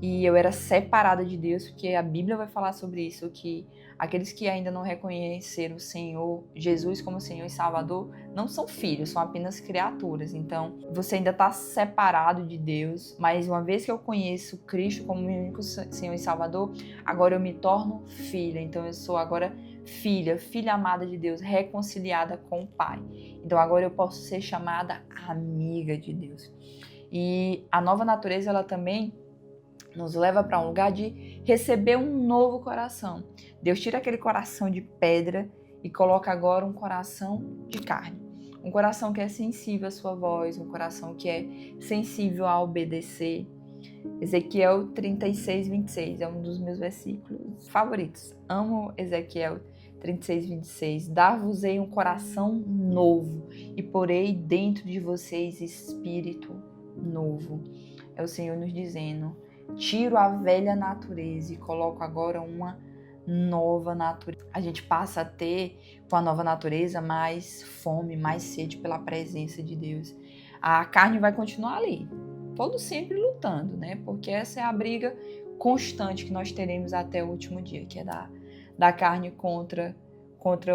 e eu era separada de Deus, porque a Bíblia vai falar sobre isso, que aqueles que ainda não reconheceram o Senhor, Jesus como Senhor e Salvador, não são filhos, são apenas criaturas. Então, você ainda está separado de Deus, mas uma vez que eu conheço Cristo como meu único Senhor e Salvador, agora eu me torno filha. Então, eu sou agora filha amada de Deus, reconciliada com o Pai. Então, agora eu posso ser chamada amiga de Deus. E a nova natureza, ela também nos leva para um lugar de receber um novo coração. Deus tira aquele coração de pedra e coloca agora um coração de carne. Um coração que é sensível à sua voz, um coração que é sensível a obedecer. Ezequiel 36:26 é um dos meus versículos favoritos. Amo Ezequiel 36:26. Dar-vos-ei um coração novo e porei dentro de vocês espírito novo. É o Senhor nos dizendo: tiro a velha natureza e coloco agora uma nova natureza. A gente passa a ter, com a nova natureza, mais fome, mais sede pela presença de Deus. A carne vai continuar ali, todo sempre lutando, né? Porque essa é a briga constante que nós teremos até o último dia, que é da carne contra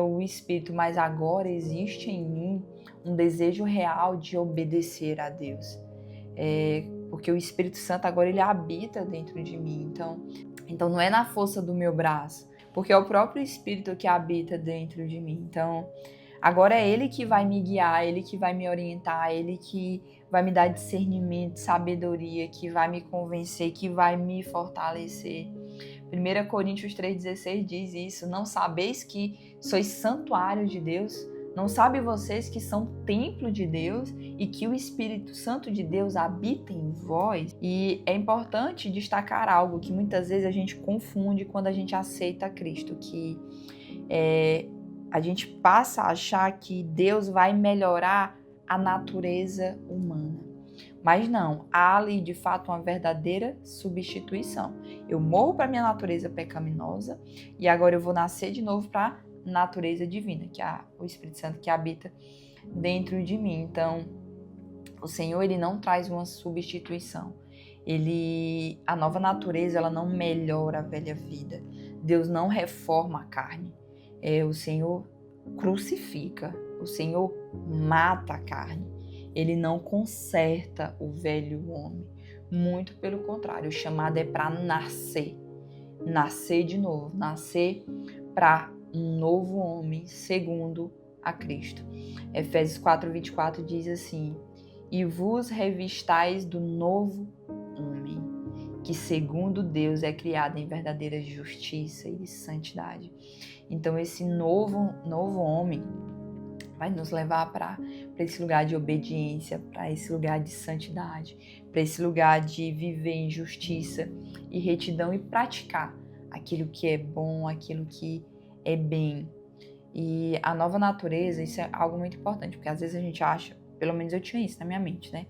o espírito. Mas agora existe em mim um desejo real de obedecer a Deus. Porque o Espírito Santo agora ele habita dentro de mim. Então não é na força do meu braço, porque é o próprio Espírito que habita dentro de mim. Então agora é Ele que vai me guiar, Ele que vai me orientar, Ele que vai me dar discernimento, sabedoria, que vai me convencer, que vai me fortalecer. 1 Coríntios 3,16 diz isso: não sabeis que sois santuário de Deus? Não sabem vocês que são templo de Deus e que o Espírito Santo de Deus habita em vós? E é importante destacar algo que muitas vezes a gente confunde quando a gente aceita Cristo, que a gente passa a achar que Deus vai melhorar a natureza humana. Mas não, há ali de fato uma verdadeira substituição. Eu morro para a minha natureza pecaminosa e agora eu vou nascer de novo para natureza divina, que é o Espírito Santo que habita dentro de mim. Então, o Senhor, ele não traz uma substituição. A nova natureza, ela não melhora a velha vida. Deus não reforma a carne. O Senhor crucifica, o Senhor mata a carne. Ele não conserta o velho homem. Muito pelo contrário, o chamado é para nascer de novo, nascer para um novo homem segundo a Cristo. Efésios 4:24 diz assim: e vos revistais do novo homem, que segundo Deus é criado em verdadeira justiça e santidade. Então esse novo homem vai nos levar para esse lugar de obediência, para esse lugar de santidade, para esse lugar de viver em justiça e retidão e praticar aquilo que é bom, aquilo que é bem. E a nova natureza, isso é algo muito importante, porque às vezes a gente acha, pelo menos eu tinha isso na minha mente, né?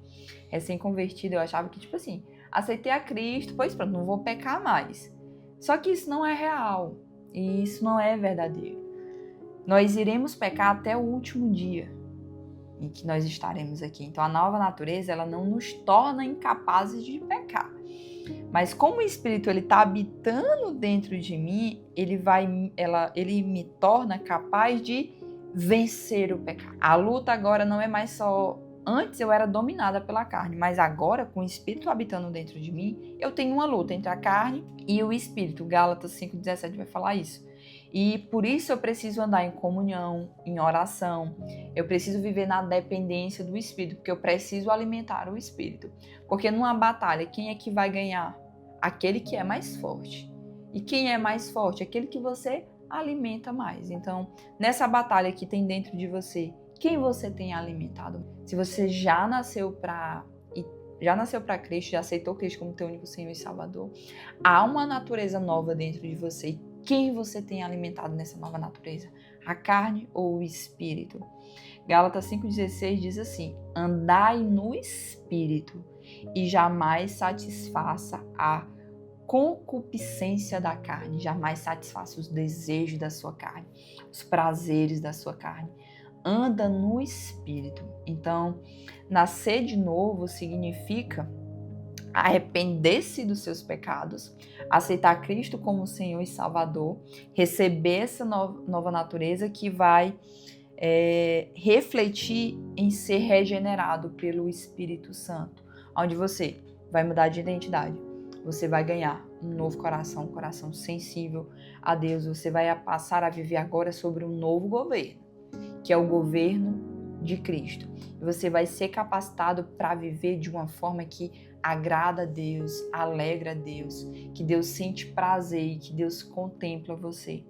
Recém-convertida, eu achava que, tipo assim, aceitei a Cristo, pois pronto, não vou pecar mais. Só que isso não é real, e isso não é verdadeiro. Nós iremos pecar até o último dia. em que nós estaremos aqui. Então, a nova natureza, ela não nos torna incapazes de pecar. Mas como o Espírito está habitando dentro de mim, ele me torna capaz de vencer o pecado. A luta agora não é mais só... Antes eu era dominada pela carne, mas agora, com o Espírito habitando dentro de mim, eu tenho uma luta entre a carne e o Espírito. Gálatas 5,17 vai falar isso. E por isso eu preciso andar em comunhão, em oração. Eu preciso viver na dependência do Espírito, porque eu preciso alimentar o Espírito. Porque numa batalha, quem é que vai ganhar? Aquele que é mais forte. E quem é mais forte? Aquele que você alimenta mais. Então, nessa batalha que tem dentro de você, quem você tem alimentado? Se você já nasceu para Cristo, já aceitou Cristo como teu único Senhor e Salvador, há uma natureza nova dentro de você. Quem você tem alimentado nessa nova natureza? A carne ou o Espírito? Gálatas 5,16 diz assim: andai no Espírito e jamais satisfaça a concupiscência da carne, jamais satisfaça os desejos da sua carne, os prazeres da sua carne. Anda no Espírito. Então, nascer de novo significa arrepender-se dos seus pecados, aceitar Cristo como Senhor e Salvador, receber essa nova natureza que vai refletir em ser regenerado pelo Espírito Santo, onde você vai mudar de identidade, você vai ganhar um novo coração, um coração sensível a Deus, você vai passar a viver agora sobre um novo governo, que é o governo de Cristo. E você vai ser capacitado para viver de uma forma que agrada a Deus, alegra a Deus, que Deus sente prazer e que Deus contempla você.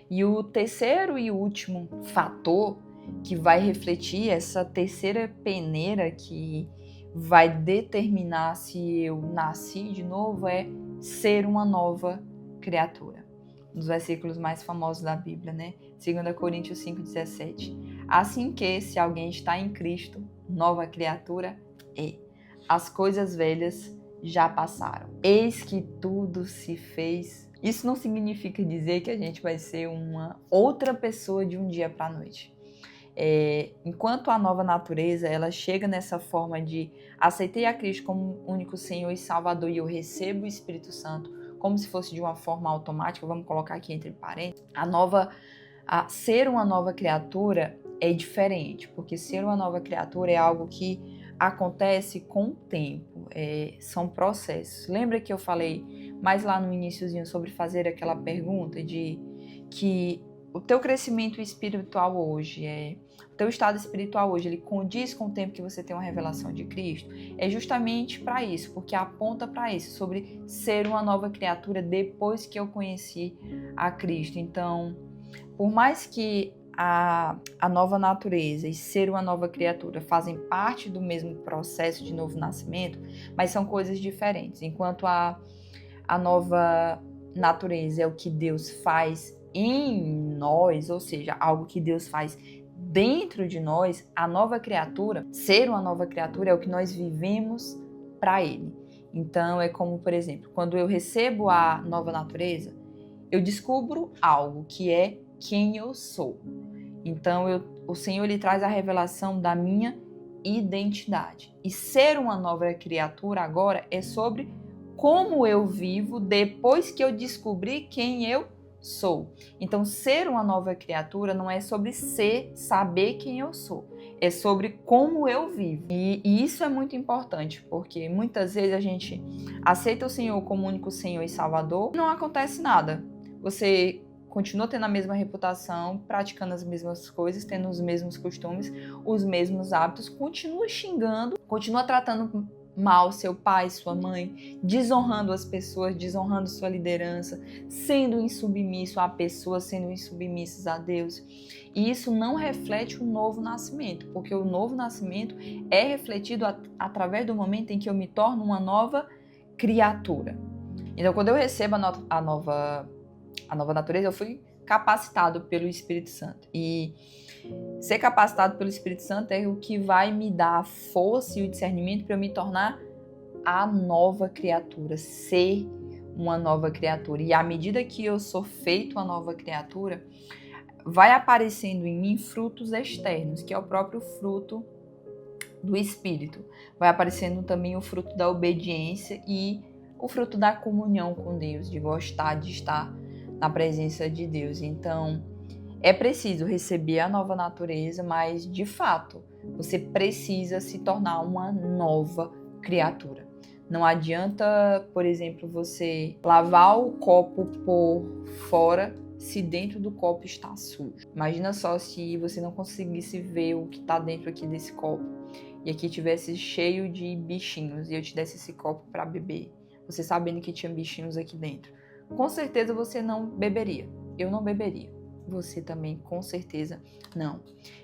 E o terceiro e último fator que vai refletir, essa terceira peneira que vai determinar se eu nasci de novo, é ser uma nova criatura. Um dos versículos mais famosos da Bíblia, né? 2 Coríntios 5,17. Assim que, se alguém está em Cristo, nova criatura é. As coisas velhas já passaram. Eis que tudo se fez. Isso não significa dizer que a gente vai ser uma outra pessoa de um dia para a noite. Enquanto a nova natureza, ela chega nessa forma de aceitei a Cristo como único Senhor e Salvador e eu recebo o Espírito Santo como se fosse de uma forma automática, vamos colocar aqui entre parênteses, ser uma nova criatura é diferente, porque ser uma nova criatura é algo que acontece com o tempo, são processos. Lembra que eu falei mais lá no iniciozinho sobre fazer aquela pergunta de que o teu crescimento espiritual hoje, o teu estado espiritual hoje, ele condiz com o tempo que você tem uma revelação de Cristo? É justamente para isso, porque aponta para isso, sobre ser uma nova criatura depois que eu conheci a Cristo. Então, por mais que a nova natureza e ser uma nova criatura fazem parte do mesmo processo de novo nascimento, mas são coisas diferentes. Enquanto a nova natureza é o que Deus faz em nós, ou seja, algo que Deus faz dentro de nós, a nova criatura, ser uma nova criatura é o que nós vivemos para Ele. Então, é como, por exemplo, quando eu recebo a nova natureza, eu descubro algo que é quem eu sou. Então, o Senhor ele traz a revelação da minha identidade. E ser uma nova criatura agora é sobre como eu vivo depois que eu descobri quem eu sou. Então, ser uma nova criatura não é sobre saber quem eu sou. É sobre como eu vivo. E isso é muito importante, porque muitas vezes a gente aceita o Senhor como único Senhor e Salvador e não acontece nada. Você continua tendo a mesma reputação, praticando as mesmas coisas, tendo os mesmos costumes, os mesmos hábitos, continua xingando, continua tratando mal seu pai, sua mãe, desonrando as pessoas, desonrando sua liderança, sendo insubmisso a pessoas, sendo insubmissos a Deus. E isso não reflete o novo nascimento, porque o novo nascimento é refletido através do momento em que eu me torno uma nova criatura. Então, quando eu recebo a nova natureza, eu fui capacitado pelo Espírito Santo. E ser capacitado pelo Espírito Santo é o que vai me dar a força e o discernimento para eu me tornar a nova criatura, ser uma nova criatura. E à medida que eu sou feito uma nova criatura, vai aparecendo em mim frutos externos, que é o próprio fruto do Espírito. Vai aparecendo também o fruto da obediência e o fruto da comunhão com Deus, de gostar de estar na presença de Deus. Então, é preciso receber a nova natureza, mas, de fato, você precisa se tornar uma nova criatura. Não adianta, por exemplo, você lavar o copo por fora se dentro do copo está sujo. Imagina só se você não conseguisse ver o que está dentro aqui desse copo e aqui tivesse cheio de bichinhos e eu te desse esse copo para beber, você sabendo que tinha bichinhos aqui dentro. Com certeza você não beberia. Eu não beberia. Você também, com certeza, não.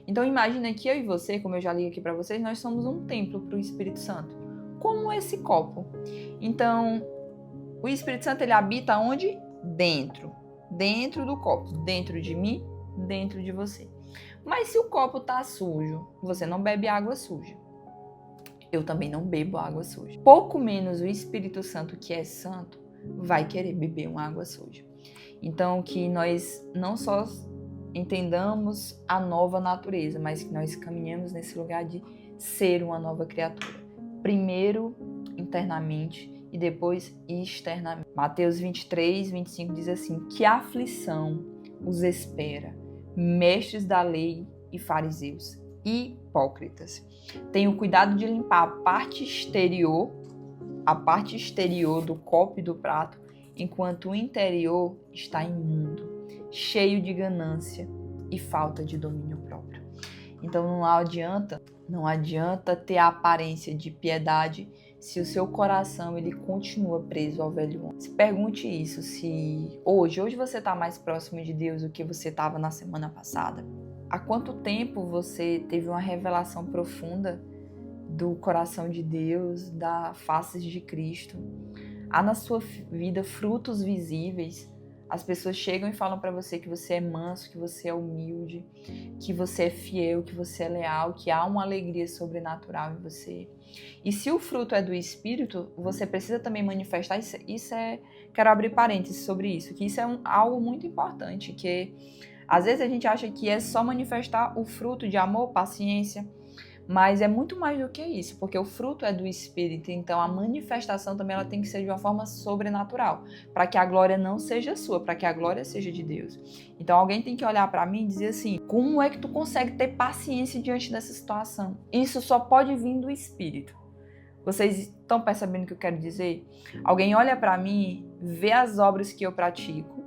Então imagina que eu e você, como eu já li aqui para vocês, nós somos um templo para o Espírito Santo. Como esse copo. Então, o Espírito Santo, ele habita onde? Dentro. Dentro do copo. Dentro de mim, dentro de você. Mas se o copo tá sujo, você não bebe água suja. Eu também não bebo água suja. Pouco menos o Espírito Santo, que é santo, vai querer beber uma água suja. Então, que nós não só entendamos a nova natureza, mas que nós caminhemos nesse lugar de ser uma nova criatura. Primeiro internamente e depois externamente. Mateus 23, 25 diz assim: que aflição os espera, mestres da lei e fariseus, hipócritas. Tenham cuidado de limpar a parte exterior do copo e do prato, enquanto o interior está imundo, cheio de ganância e falta de domínio próprio. Então não adianta ter a aparência de piedade se o seu coração ele continua preso ao velho homem. Se pergunte isso, se hoje você está mais próximo de Deus do que você estava na semana passada. Há quanto tempo você teve uma revelação profunda do coração de Deus, da face de Cristo? Há na sua vida frutos visíveis? As pessoas chegam e falam para você que você é manso, que você é humilde, que você é fiel, que você é leal, que há uma alegria sobrenatural em você. E se o fruto é do Espírito, você precisa também manifestar. Quero abrir parênteses sobre isso, que isso é algo muito importante, que às vezes a gente acha que é só manifestar o fruto de amor, paciência, mas é muito mais do que isso, porque o fruto é do Espírito, então a manifestação também ela tem que ser de uma forma sobrenatural, para que a glória não seja sua, para que a glória seja de Deus. Então alguém tem que olhar para mim e dizer assim: como é que tu consegue ter paciência diante dessa situação? Isso só pode vir do Espírito. Vocês estão percebendo o que eu quero dizer? Alguém olha para mim, vê as obras que eu pratico,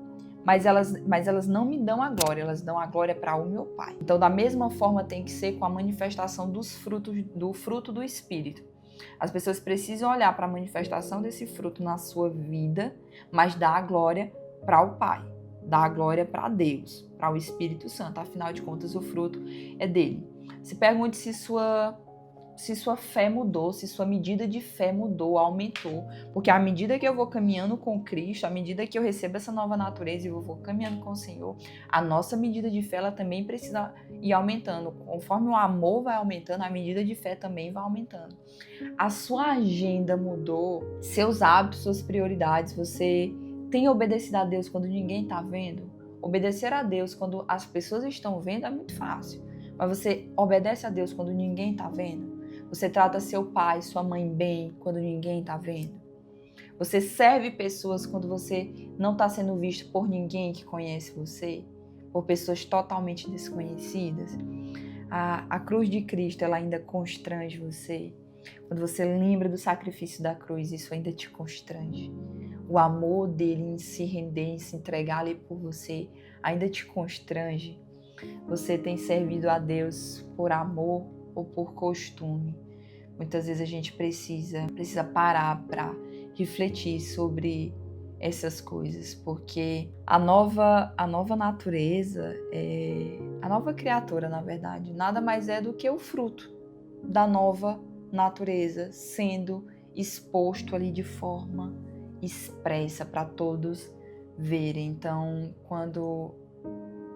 mas elas não me dão a glória, elas dão a glória para o meu Pai. Então, da mesma forma, tem que ser com a manifestação do fruto do Espírito. As pessoas precisam olhar para a manifestação desse fruto na sua vida, mas dar a glória para o Pai, dar a glória para Deus, para o Espírito Santo. Afinal de contas, o fruto é dele. Se pergunte se sua fé mudou, se sua medida de fé mudou, aumentou. Porque à medida que eu vou caminhando com Cristo, à medida que eu recebo essa nova natureza e eu vou caminhando com o Senhor, a nossa medida de fé ela também precisa ir aumentando. Conforme o amor vai aumentando, a medida de fé também vai aumentando. A sua agenda mudou, seus hábitos, suas prioridades, você tem obedecido a Deus quando ninguém está vendo? Obedecer a Deus quando as pessoas estão vendo é muito fácil. Mas você obedece a Deus quando ninguém está vendo? Você trata seu pai, sua mãe bem quando ninguém está vendo? Você serve pessoas quando você não está sendo visto por ninguém que conhece você? Por pessoas totalmente desconhecidas? A cruz de Cristo, ela ainda constrange você? Quando você lembra do sacrifício da cruz, isso ainda te constrange? O amor dele em se render, em se entregar ali por você, ainda te constrange? Você tem servido a Deus por amor ou por costume? Muitas vezes a gente precisa parar para refletir sobre essas coisas, porque a nova natureza, a nova criatura, na verdade, nada mais é do que o fruto da nova natureza sendo exposto ali de forma expressa para todos verem. Então, quando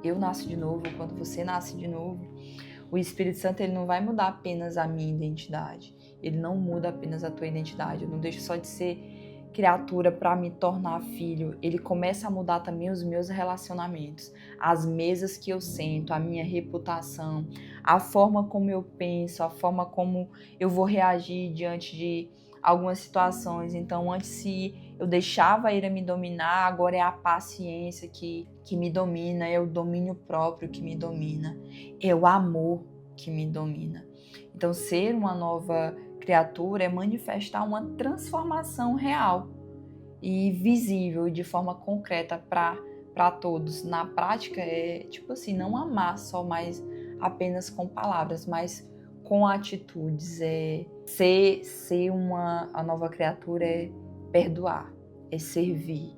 eu nasço de novo, quando você nasce de novo, o Espírito Santo ele não vai mudar apenas a minha identidade. Ele não muda apenas a tua identidade. Eu não deixo só de ser criatura para me tornar filho, ele começa a mudar também os meus relacionamentos, as mesas que eu sento, a minha reputação, a forma como eu penso, a forma como eu vou reagir diante de algumas situações. Então, antes, se eu deixava a ira me dominar, agora é a paciência que me domina, é o domínio próprio que me domina, é o amor que me domina. Então, ser uma nova criatura é manifestar uma transformação real e visível de forma concreta para todos. Na prática é tipo assim, não amar só mais apenas com palavras, mas com atitudes. A nova criatura é perdoar, é servir,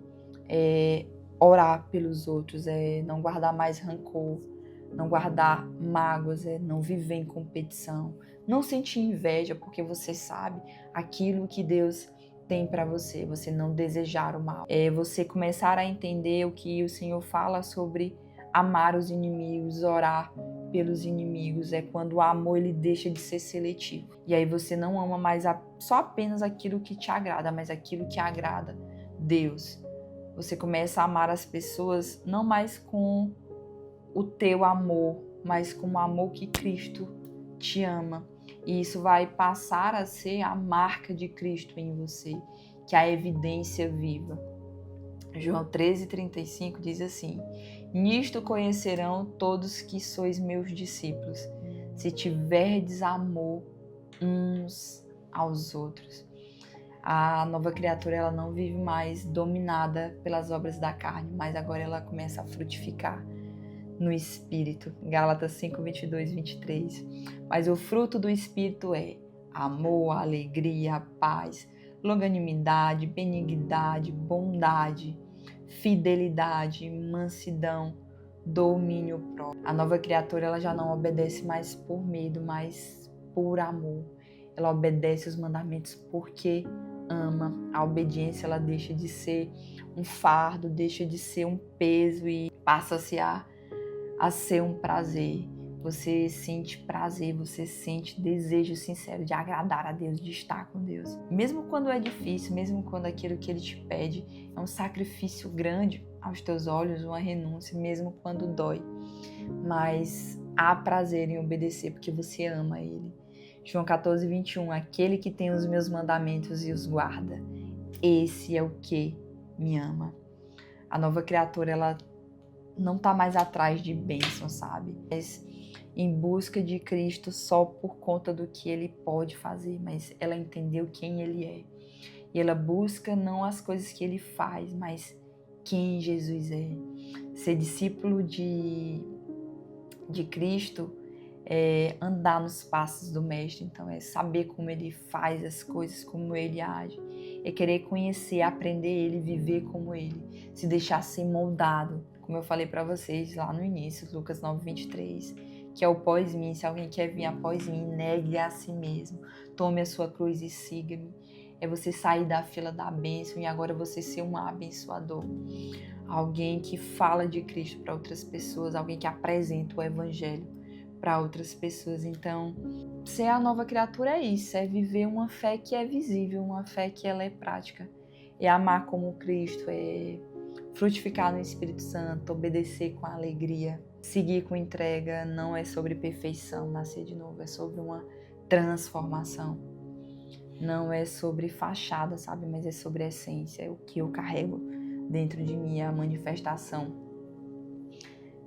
é orar pelos outros, é não guardar mais rancor, não guardar mágoas, é não viver em competição, não sentir inveja porque você sabe aquilo que Deus tem para você, você não desejar o mal. É você começar a entender o que o Senhor fala sobre amar os inimigos, orar pelos inimigos. É quando o amor ele deixa de ser seletivo. E aí você não ama mais só apenas aquilo que te agrada, mas aquilo que agrada Deus. Você começa a amar as pessoas não mais com o teu amor, mas com o amor que Cristo te ama. E isso vai passar a ser a marca de Cristo em você, que é a evidência viva. João 13,35 diz assim: nisto conhecerão todos que sois meus discípulos, se tiverdes amor uns aos outros. A nova criatura ela não vive mais dominada pelas obras da carne, mas agora ela começa a frutificar no Espírito. Gálatas 5, 22, 23. Mas o fruto do Espírito é amor, alegria, paz, longanimidade, benignidade, bondade, fidelidade, mansidão, domínio próprio. A nova criatura ela já não obedece mais por medo, mas por amor. Ela obedece os mandamentos porque ama. A obediência ela deixa de ser um fardo, deixa de ser um peso e passa-se a ser um prazer. Você sente prazer, você sente desejo sincero de agradar a Deus, de estar com Deus. Mesmo quando é difícil, mesmo quando aquilo que Ele te pede é um sacrifício grande aos teus olhos, uma renúncia, mesmo quando dói. Mas há prazer em obedecer porque você ama Ele. João 14, 21. Aquele que tem os meus mandamentos e os guarda, esse é o que me ama. A nova criatura, ela não está mais atrás de bênção, sabe? Mas em busca de Cristo só por conta do que Ele pode fazer, mas ela entendeu quem Ele é. E ela busca não as coisas que Ele faz, mas quem Jesus é. Ser discípulo de Cristo é andar nos passos do Mestre, então é saber como Ele faz as coisas, como Ele age, é querer conhecer, aprender Ele, viver como Ele, se deixar ser moldado, como eu falei para vocês lá no início, Lucas 9, 23, que é o pós-mim. Se alguém quer vir após mim, negue a si mesmo, tome a sua cruz e siga-me. É você sair da fila da bênção e agora você ser um abençoador. Alguém que fala de Cristo para outras pessoas, alguém que apresenta o Evangelho para outras pessoas. Então, ser a nova criatura é isso, é viver uma fé que é visível, uma fé que ela é prática. É amar como Cristo, é frutificar no Espírito Santo, obedecer com alegria, seguir com entrega. Não é sobre perfeição, nascer de novo, é sobre uma transformação. Não é sobre fachada, sabe? Mas é sobre a essência, é o que eu carrego dentro de mim, é a manifestação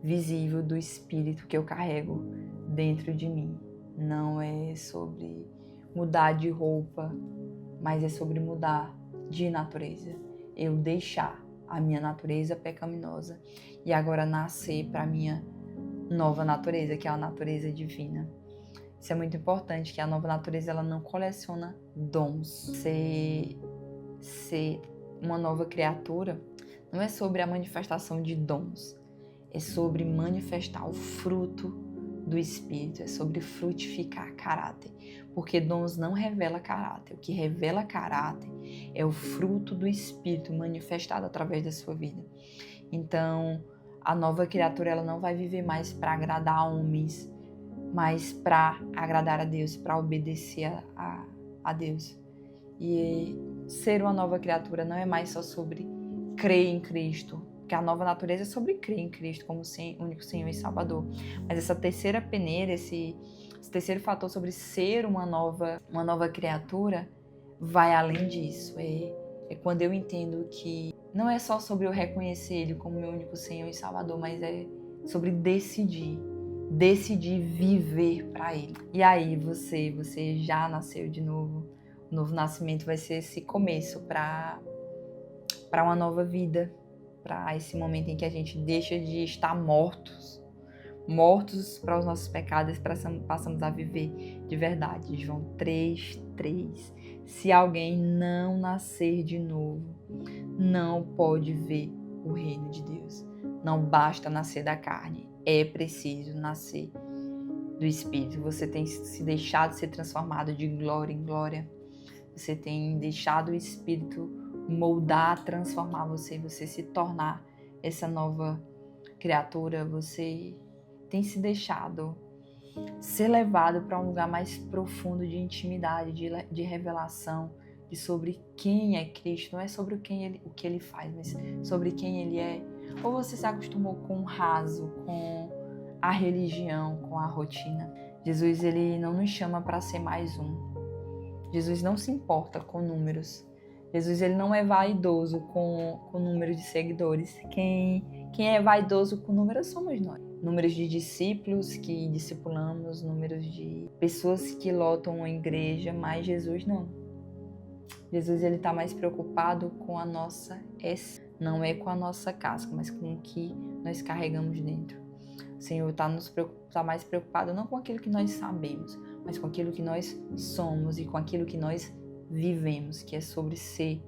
visível do Espírito que eu carrego dentro de mim. Não é sobre mudar de roupa, mas é sobre mudar de natureza. Eu deixar a minha natureza pecaminosa e agora nascer para a minha nova natureza, que é a natureza divina. Isso é muito importante, que a nova natureza ela não coleciona dons. Ser uma nova criatura não é sobre a manifestação de dons, é sobre manifestar o fruto do Espírito, é sobre frutificar caráter, porque dons não revela caráter, o que revela caráter é o fruto do Espírito manifestado através da sua vida. Então, a nova criatura ela não vai viver mais para agradar homens, mas para agradar a Deus, para obedecer a Deus. E ser uma nova criatura não é mais só sobre crer em Cristo, porque a nova natureza é sobre crer em Cristo como único Senhor e Salvador. Mas essa terceira peneira, esse terceiro fator sobre ser uma nova criatura, vai além disso. É quando eu entendo que não é só sobre eu reconhecer Ele como meu único Senhor e Salvador, mas é sobre decidir viver para Ele. E aí você já nasceu de novo. O novo nascimento vai ser esse começo para uma nova vida, para esse momento em que a gente deixa de estar mortos para os nossos pecados e passamos a viver de verdade. João 3:3. Se alguém não nascer de novo, não pode ver o reino de Deus. Não basta nascer da carne, é preciso nascer do Espírito. Você tem se deixado ser transformado de glória em glória. Você tem deixado o Espírito moldar, transformar você se tornar essa nova criatura. Você tem se deixado ser levado para um lugar mais profundo de intimidade, de revelação, de sobre quem é Cristo. Não é sobre o que Ele faz, mas sobre quem Ele é. Ou você se acostumou com o raso, com a religião, com a rotina. Jesus, Ele não nos chama para ser mais um. Jesus não se importa com números. Jesus, Ele não é vaidoso com o número de seguidores. Quem é vaidoso com números somos nós. Números de discípulos que discipulamos, números de pessoas que lotam a igreja, mas Jesus não. Jesus, Ele está mais preocupado com a nossa essência. Não é com a nossa casca, mas com o que nós carregamos dentro. O Senhor está mais preocupado não com aquilo que nós sabemos, mas com aquilo que nós somos e com aquilo que nós vivemos, que é sobre ser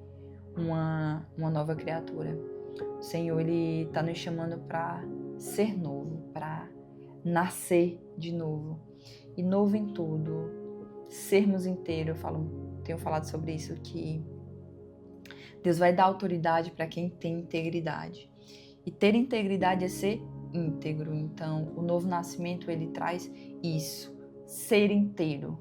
uma nova criatura. O Senhor, Ele está nos chamando para ser novo, para nascer de novo. E novo em tudo, sermos inteiros. Tenho falado sobre isso, que Deus vai dar autoridade para quem tem integridade. E ter integridade é ser íntegro. Então, o novo nascimento, ele traz isso, ser inteiro,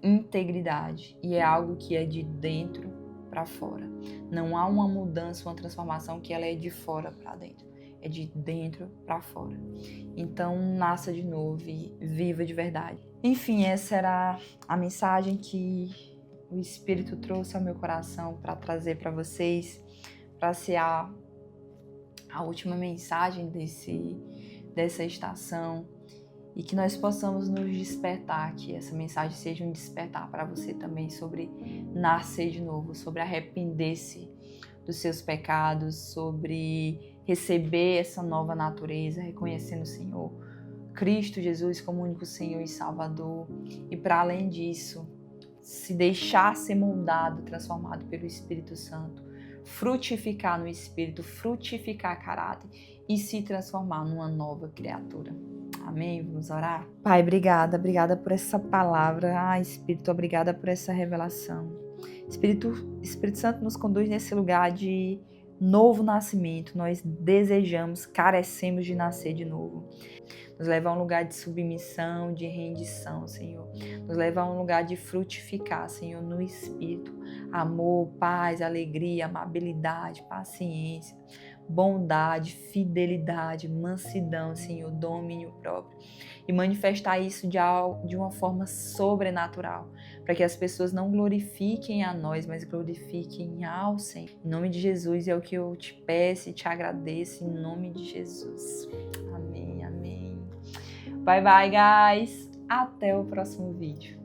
integridade. E é algo que é de dentro para fora. Não há uma mudança, uma transformação que ela é de fora para dentro. É de dentro para fora. Então, nasça de novo e viva de verdade. Enfim, essa era a mensagem que o Espírito trouxe ao meu coração para trazer para vocês, para ser a última mensagem dessa estação, e que nós possamos nos despertar, que essa mensagem seja um despertar para você também sobre nascer de novo, sobre arrepender-se dos seus pecados, sobre receber essa nova natureza, reconhecendo o Senhor Cristo Jesus como único Senhor e Salvador, e para além disso, se deixar ser moldado, transformado pelo Espírito Santo, frutificar no Espírito, frutificar caráter e se transformar numa nova criatura. Amém? Vamos orar? Pai, obrigada por essa palavra. Espírito, obrigada por essa revelação. Espírito Santo nos conduz nesse lugar de novo nascimento. Nós desejamos, carecemos de nascer de novo. Nos leva a um lugar de submissão, de rendição, Senhor. Nos leva a um lugar de frutificar, Senhor, no Espírito. Amor, paz, alegria, amabilidade, paciência, bondade, fidelidade, mansidão, Senhor, domínio próprio. E manifestar isso de uma forma sobrenatural, para que as pessoas não glorifiquem a nós, mas glorifiquem ao Senhor. Em nome de Jesus é o que eu te peço e te agradeço, em nome de Jesus. Amém, amém. Bye, bye, guys. Até o próximo vídeo.